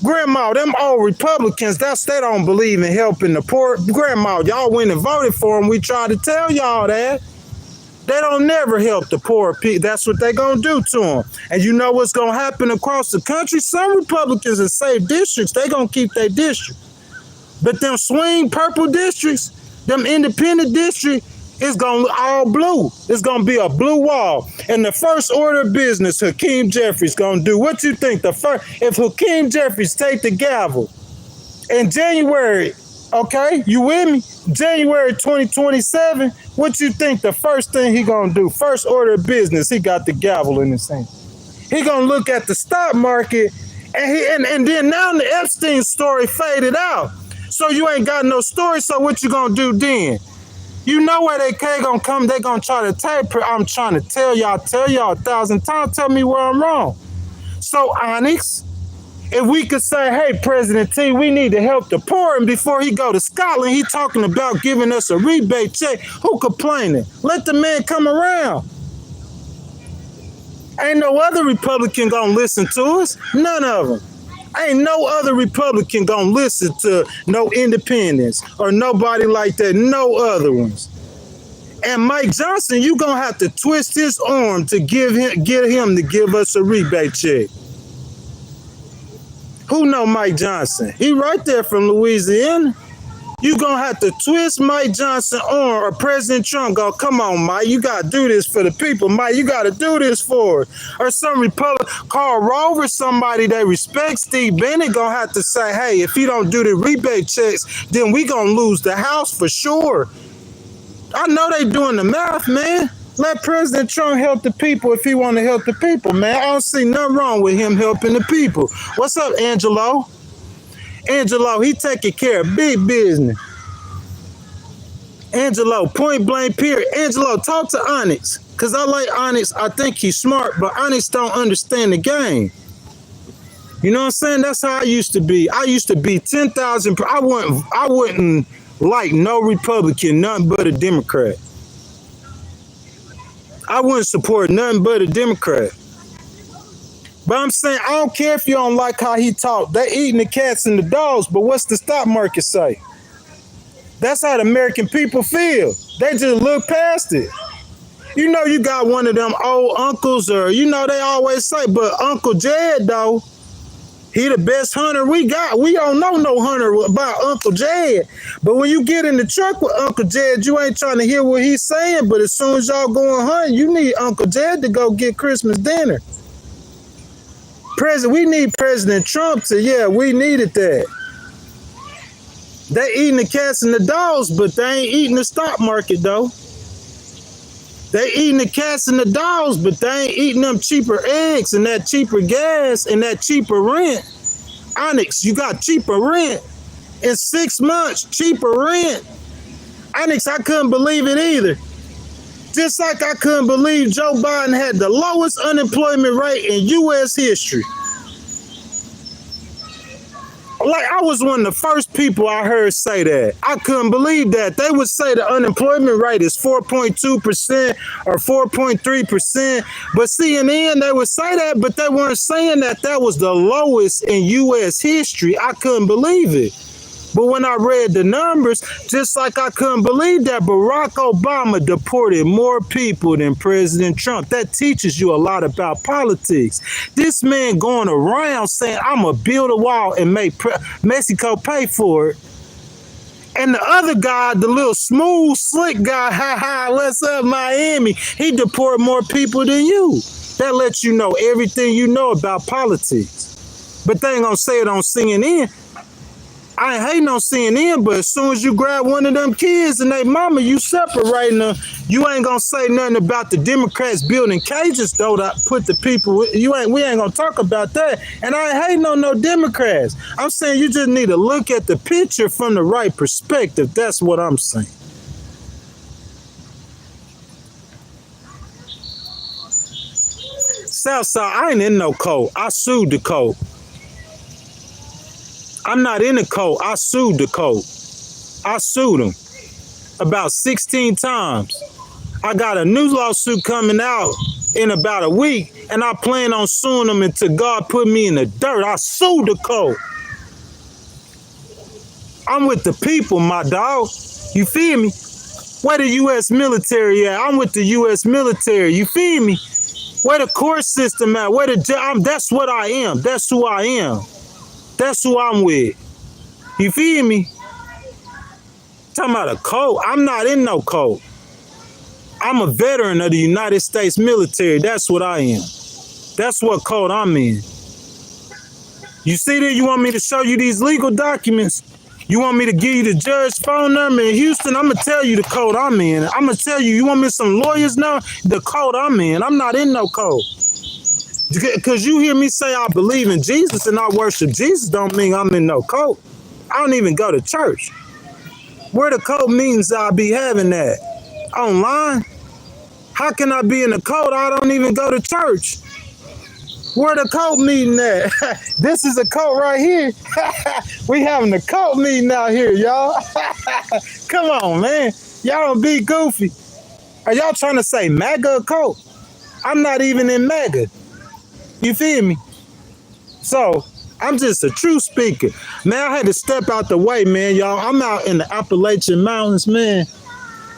Speaker 1: Grandma, them old Republicans, they don't believe in helping the poor. Grandma, y'all went and voted for them. We tried to tell y'all that. They don't never help the poor people. That's what they gonna do to them. And you know what's gonna happen across the country? Some Republicans in safe districts, they gonna keep their district. But them swing purple districts, them independent districts, it's gonna all blue. It's gonna be a blue wall. And the first order of business Hakeem Jeffries gonna do. What you think? If Hakeem Jeffries take the gavel in January, okay, you with me? January 2027, what you think the first thing he gonna do? First order of business, he got the gavel in his hand. He gonna look at the stock market, and then now the Epstein story faded out. So you ain't got no story, so what you gonna do then? You know where they gonna come, they gonna try to take, I'm trying to tell y'all 1,000 times, tell me where I'm wrong. So Onyx, if we could say, hey, President T, we need to help the poor, and before he go to Scotland, he talking about giving us a rebate check, who complaining? Let the man come around. Ain't no other Republican gonna listen to us, none of them. Ain't no other Republican gonna listen to no independents or nobody like that, no other ones. And Mike Johnson, you gonna have to twist his arm to get him to give us a rebate check. Who know Mike Johnson? He right there from Louisiana. You gonna have to twist Mike Johnson arm, or President Trump go, come on, Mike, you gotta do this for the people. Mike, you gotta do this for it. Or some Republican, Karl Rover, somebody they respect, Steve Bannon, gonna have to say, hey, if he don't do the rebate checks, then we gonna lose the House for sure. I know they doing the math, man. Let President Trump help the people if he want to help the people, man. I don't see nothing wrong with him helping the people. What's up, Angelo? Angelo, he taking care of big business. Angelo, point blank period. Angelo, talk to Onyx. Because I like Onyx. I think he's smart, but Onyx don't understand the game. You know what I'm saying? That's how I used to be. I used to be 10,000. I wouldn't like no Republican, nothing but a Democrat. I wouldn't support nothing but a Democrat. But I'm saying, I don't care if you don't like how he talk. They eating the cats and the dogs, but what's the stock market say? That's how the American people feel. They just look past it. You know, you got one of them old uncles, or, you know, they always say, but Uncle Jed, though, he the best hunter we got. We don't know no hunter about Uncle Jed. But when you get in the truck with Uncle Jed, you ain't trying to hear what he's saying. But as soon as y'all going hunting, you need Uncle Jed to go get Christmas dinner. We need President Trump to, we needed that. They eating the cats and the dogs, but they ain't eating the stock market, though. They eating the cats and the dogs, but they ain't eating them cheaper eggs and that cheaper gas and that cheaper rent. Onyx, you got cheaper rent. In 6 months, cheaper rent. Onyx, I couldn't believe it either. Just like I couldn't believe Joe Biden had the lowest unemployment rate in U.S. history. Like, I was one of the first people I heard say that. I couldn't believe that. They would say the unemployment rate is 4.2% or 4.3%. But CNN, they would say that, but they weren't saying that that was the lowest in U.S. history. I couldn't believe it. But when I read the numbers, just like I couldn't believe that Barack Obama deported more people than President Trump. That teaches you a lot about politics. This man going around saying, I'm going to build a wall and make Mexico pay for it. And the other guy, the little smooth, slick guy, what's up, Miami? He deported more people than you. That lets you know everything you know about politics. But they ain't going to say it on CNN. I ain't hating on CNN, but as soon as you grab one of them kids and they mama, you separating them. You ain't gonna say nothing about the Democrats building cages, though, to put the people. We ain't gonna talk about that. And I ain't hating on no Democrats. I'm saying you just need to look at the picture from the right perspective. That's what I'm saying. Southside, I ain't in no cold. I sued the cold. I'm not in the cult. I sued the cult. I sued them about 16 times. I got a new lawsuit coming out in about a week, and I plan on suing them until God put me in the dirt. I sued the cult. I'm with the people, my dog. You feel me? Where the U.S. military at? I'm with the U.S. military. You feel me? Where the court system at? Where the that's what I am. That's who I am. That's who I'm with. You feel me? Talking about a cult. I'm not in no cult. I'm a veteran of the United States military. That's what I am. That's what cult I'm in. You see that? You want me to show you these legal documents? You want me to give you the judge's phone number in Houston? I'm going to tell you the code I'm in. I'm going to tell you, you want me some lawyers now? The code I'm in. I'm not in no code. Because you hear me say I believe in Jesus and I worship Jesus don't mean I'm in no code. I don't even go to church. Where the code meetings I be having that? Online? How can I be in the code? I don't even go to church. Where the cult meeting at? This is a cult right here. We having a cult meeting out here, y'all. Come on, man. Y'all don't be goofy. Are y'all trying to say MAGA cult? I'm not even in MAGA. You feel me? So, I'm just a true speaker. Man, I had to step out the way, man, y'all. I'm out in the Appalachian Mountains, man.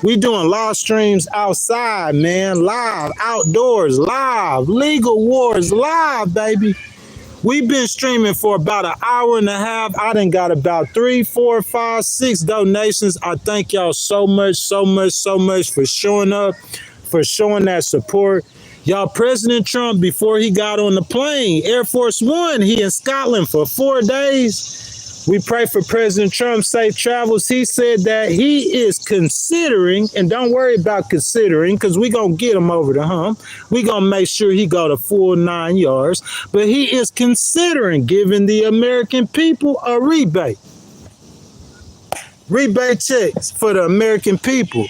Speaker 1: We doing live streams outside, man. Live, outdoors, live. Legal wars, live, baby. We've been streaming for about an hour and a half. I done got about 3, 4, 5, 6 donations. I thank y'all so much for showing up, for showing that support. Y'all, President Trump, before he got on the plane, Air Force One, he in Scotland for 4 days. We pray for President Trump's safe travels. He said that he is considering, and don't worry about considering, because we're going to get him over the hump. We're going to make sure he go the full 9 yards. But he is considering giving the American people a rebate. Rebate checks for the American people.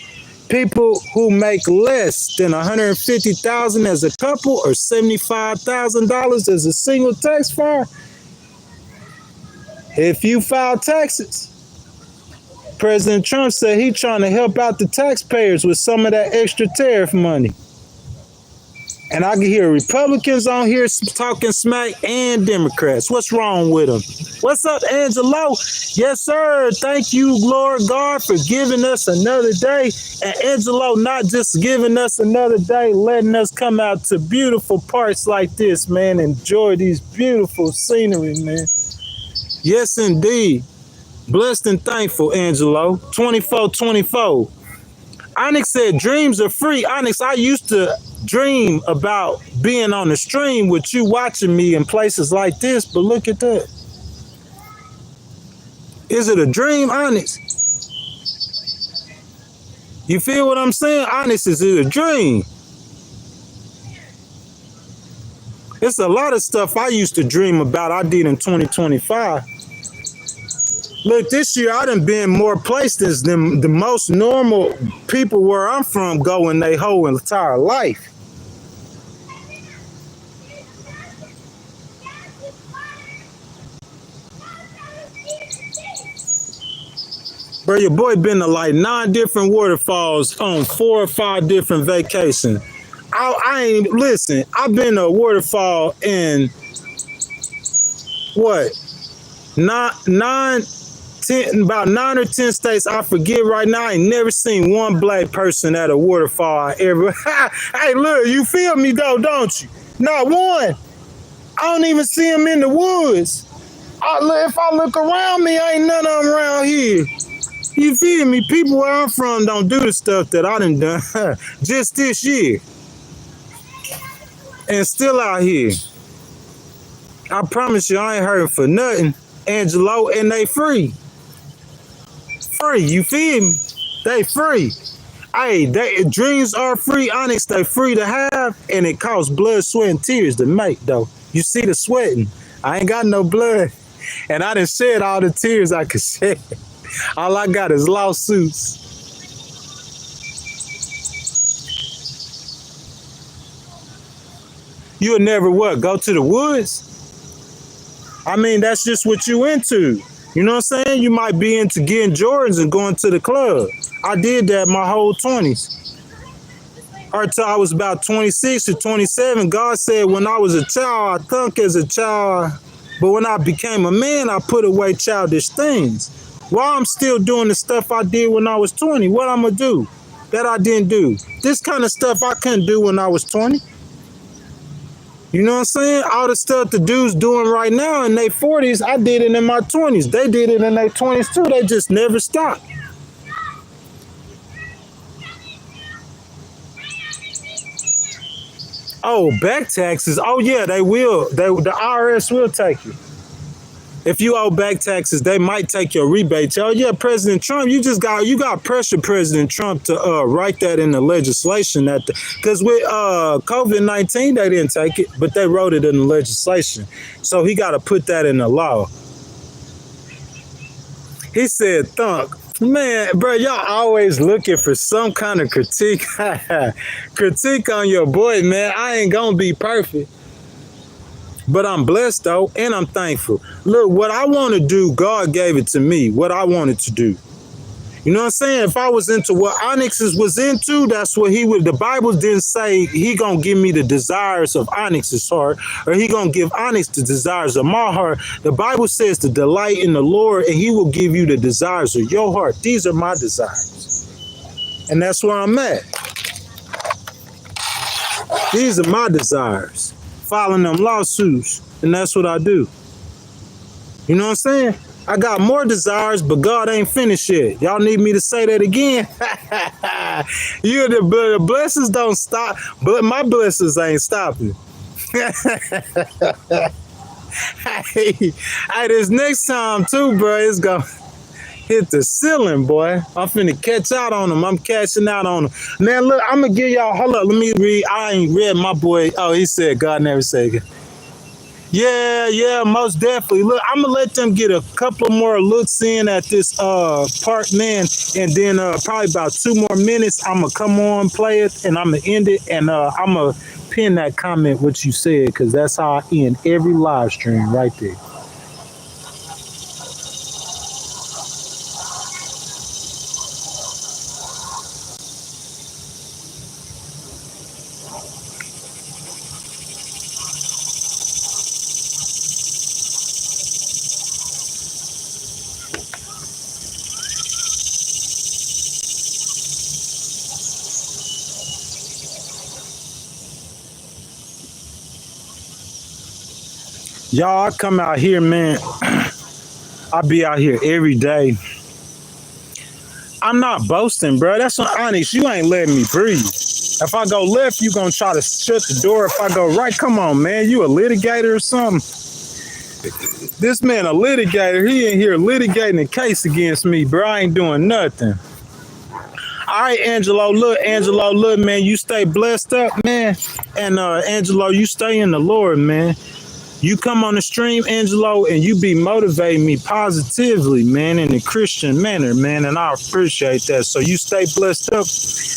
Speaker 1: People who make less than $150,000 as a couple or $75,000 as a single tax filer. If you file taxes, President Trump said he's trying to help out the taxpayers with some of that extra tariff money. And I can hear Republicans on here talking smack and Democrats. What's wrong with them? What's up, Angelo? Yes, sir. Thank you, Lord God, for giving us another day. And Angelo, not just giving us another day, letting us come out to beautiful parts like this, man. Enjoy these beautiful scenery, man. Yes, indeed. Blessed and thankful, Angelo. 2424. Onyx said, dreams are free. Onyx, I used to dream about being on the stream with you watching me in places like this, but look at that. Is it a dream, Onyx? You feel what I'm saying? Onyx, is it a dream? It's a lot of stuff I used to dream about I did in 2025. Look, this year I done been more places than the most normal people where I'm from go in their whole entire life. Bro, your boy been to like 9 different waterfalls on 4 or 5 different vacations. I ain't, listen, I've been to a waterfall in what? 10, about 9 or 10 states. I forget right now. I ain't never seen one black person at a waterfall I ever. Hey, look, you feel me though, don't you? Not one. I don't even see them in the woods. If I look around me, ain't none of them around here. You feel me? People where I'm from don't do the stuff that I done just this year. And still out here. I promise you, I ain't hurting for nothing, Angelo, and they free. Free, you feel me? They free. Hey, dreams are free, Onyx, they free to have, and it costs blood, sweat, and tears to make, though. You see the sweating. I ain't got no blood, and I done shed all the tears I could shed. All I got is lawsuits. You'll never what? Go to the woods? I mean, that's just what you into. You know what I'm saying? You might be into getting Jordans and going to the club. I did that my whole 20s. Or till I was about 26 or 27. God said when I was a child, I thunk as a child. But when I became a man, I put away childish things. While I'm still doing the stuff I did when I was 20, what I'm going to do that I didn't do? This kind of stuff I couldn't do when I was 20. You know what I'm saying? All the stuff the dudes doing right now in their 40s, I did it in my 20s. They did it in their 20s too. They just never stopped. Oh, back taxes. Oh yeah, they will. The IRS will take you. If you owe back taxes, they might take your rebate. Oh yeah, President Trump, you got pressure President Trump to write that in the legislation because with COVID-19 they didn't take it, but they wrote it in the legislation. So he got to put that in the law. He said, "Thunk." Man, bro, y'all always looking for some kind of critique. Critique on your boy, man. I ain't gonna be perfect. But I'm blessed though, and I'm thankful. Look, what I want to do, God gave it to me, what I wanted to do. You know what I'm saying? If I was into what Onyx was into, that's what he would. The Bible didn't say he gonna give me the desires of Onyx's heart, or he gonna give Onyx the desires of my heart. The Bible says to delight in the Lord, and he will give you the desires of your heart. These are my desires. And that's where I'm at. These are my desires. Filing them lawsuits, and that's what I do. You know what I'm saying? I got more desires, but God ain't finished yet. Y'all need me to say that again? The blessings don't stop, but my blessings ain't stopping. Hey, this next time too, bro, it's gonna hit the ceiling, boy. I'm finna catch out on them. I'm cashing out on them. Man, look, I'm gonna give y'all, hold up, let me read. I ain't read my boy. Oh, he said God never said it. Yeah, most definitely. Look, I'm gonna let them get a couple more looks in at this part, man, and then probably about 2 more minutes, I'm gonna come on, play it, and I'm gonna end it, and I'm gonna pin that comment what you said, because that's how I end every live stream right there. Y'all, I come out here, man. I be out here every day. I'm not boasting, bro. That's what honest. You ain't letting me breathe. If I go left, you gonna try to shut the door. If I go right, come on, man. You a litigator or something? This man a litigator. He in here litigating a case against me, bro. I ain't doing nothing. All right, Angelo, look, man. You stay blessed up, man. And Angelo, you stay in the Lord, man. You come on the stream, Angelo, and you be motivating me positively, man, in a Christian manner, man, and I appreciate that. So you stay blessed up,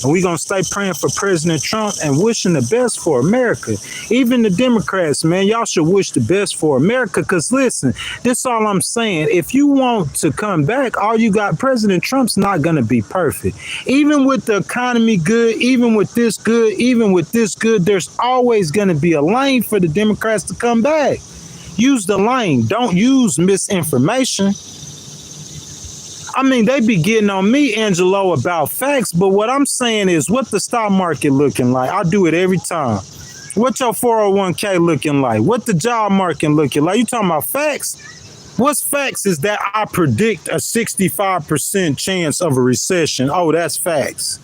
Speaker 1: and we going to stay praying for President Trump and wishing the best for America. Even the Democrats, man, y'all should wish the best for America, because listen, this all I'm saying. If you want to come back, all you got, President Trump's not going to be perfect. Even with the economy good, even with this good, there's always going to be a lane for the Democrats to come back. Use the lane. Don't use misinformation. I mean, they be getting on me, Angelo, about facts, but what I'm saying is what the stock market looking like. I do it every time. What your 401k looking like? What the job market looking like? You talking about facts? What's facts is that I predict a 65% chance of a recession. Oh, that's facts.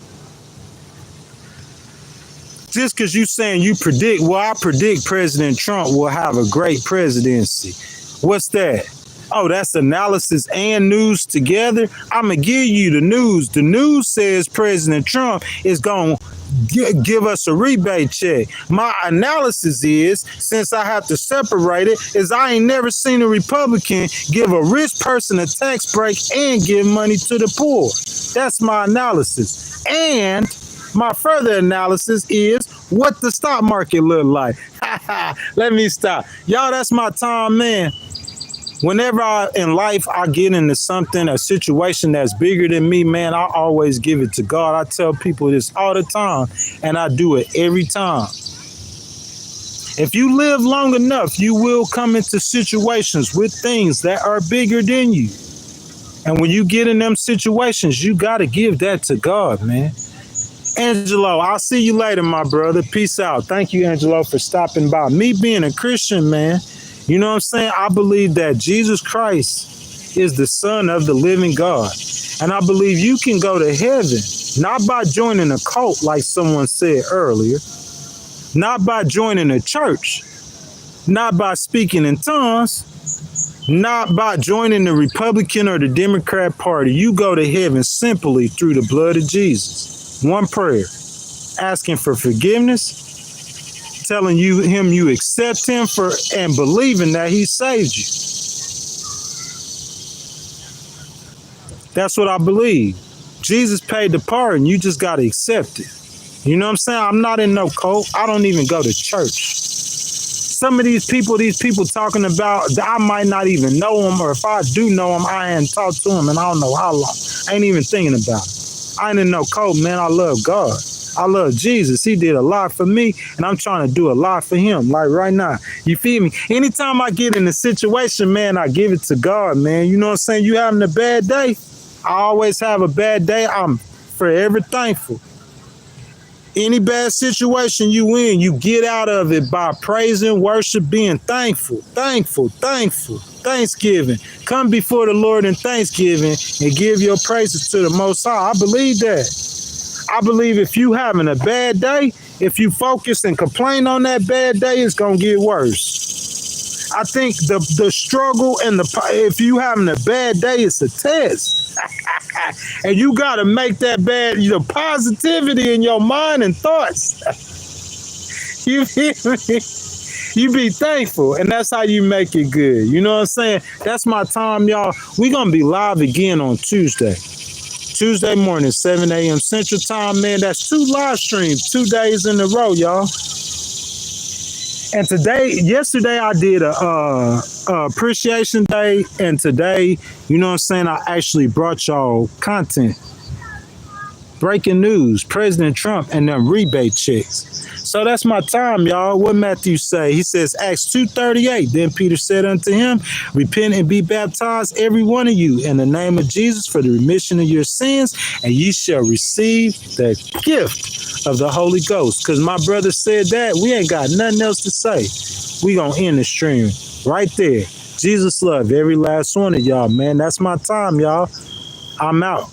Speaker 1: Just because you saying you predict, well, I predict President Trump will have a great presidency. What's that? Oh, that's analysis and news together. I'm going to give you the news. The news says President Trump is going to give us a rebate check. My analysis is, since I have to separate it, is I ain't never seen a Republican give a rich person a tax break and give money to the poor. That's my analysis. And my further analysis is what the stock market look like. Let me stop. Y'all, that's my time, man. Whenever in life I get into something, a situation that's bigger than me, man, I always give it to God. I tell people this all the time, and I do it every time. If you live long enough, you will come into situations with things that are bigger than you. And when you get in them situations, you got to give that to God, man. Angelo, I'll see you later, my brother. Peace out. Thank you, Angelo, for stopping by. Me being a Christian, man, you know what I'm saying? I believe that Jesus Christ is the Son of the living God. And I believe you can go to heaven, not by joining a cult like someone said earlier, not by joining a church, not by speaking in tongues, not by joining the Republican or the Democrat Party. You go to heaven simply through the blood of Jesus. One prayer, asking for forgiveness, telling him you accept him for and believing that he saved you. That's what I believe. Jesus paid the pardon. You just got to accept it. You know what I'm saying? I'm not in no cult. I don't even go to church. Some of these people talking about, I might not even know them, or if I do know them, I ain't talked to them and I don't know how long. I ain't even thinking about it. I ain't in no cult, man. I love God. I love Jesus. He did a lot for me, and I'm trying to do a lot for him, like right now. You feel me? Anytime I get in a situation, man, I give it to God, man. You know what I'm saying? You having a bad day? I always have a bad day. I'm forever thankful. Any bad situation you in, you get out of it by praising, worship, being thankful, Thanksgiving. Come before the Lord in thanksgiving and give your praises to the Most High. I believe that. I believe if you having a bad day, if you focus and complain on that bad day, it's going to get worse. I think the struggle and if you having a bad day, it's a test. And you got to make that bad, positivity in your mind and thoughts. You feel me? You be thankful, and that's how you make it good. You know what I'm saying? That's my time, y'all. We're going to be live again on Tuesday morning, 7 a.m. Central Time, man. That's 2 live streams, 2 days in a row, y'all. And yesterday I did a appreciation day, and today, you know what I'm saying, I actually brought y'all content. Breaking news, President Trump and them rebate checks. So that's my time, y'all. What Matthew say? He says, Acts 2:38. Then Peter said unto him, repent and be baptized, every one of you, in the name of Jesus for the remission of your sins, and ye shall receive the gift of the Holy Ghost. Because my brother said that, we ain't got nothing else to say. We gonna end the stream right there. Jesus love every last one of y'all, man. That's my time, y'all. I'm out.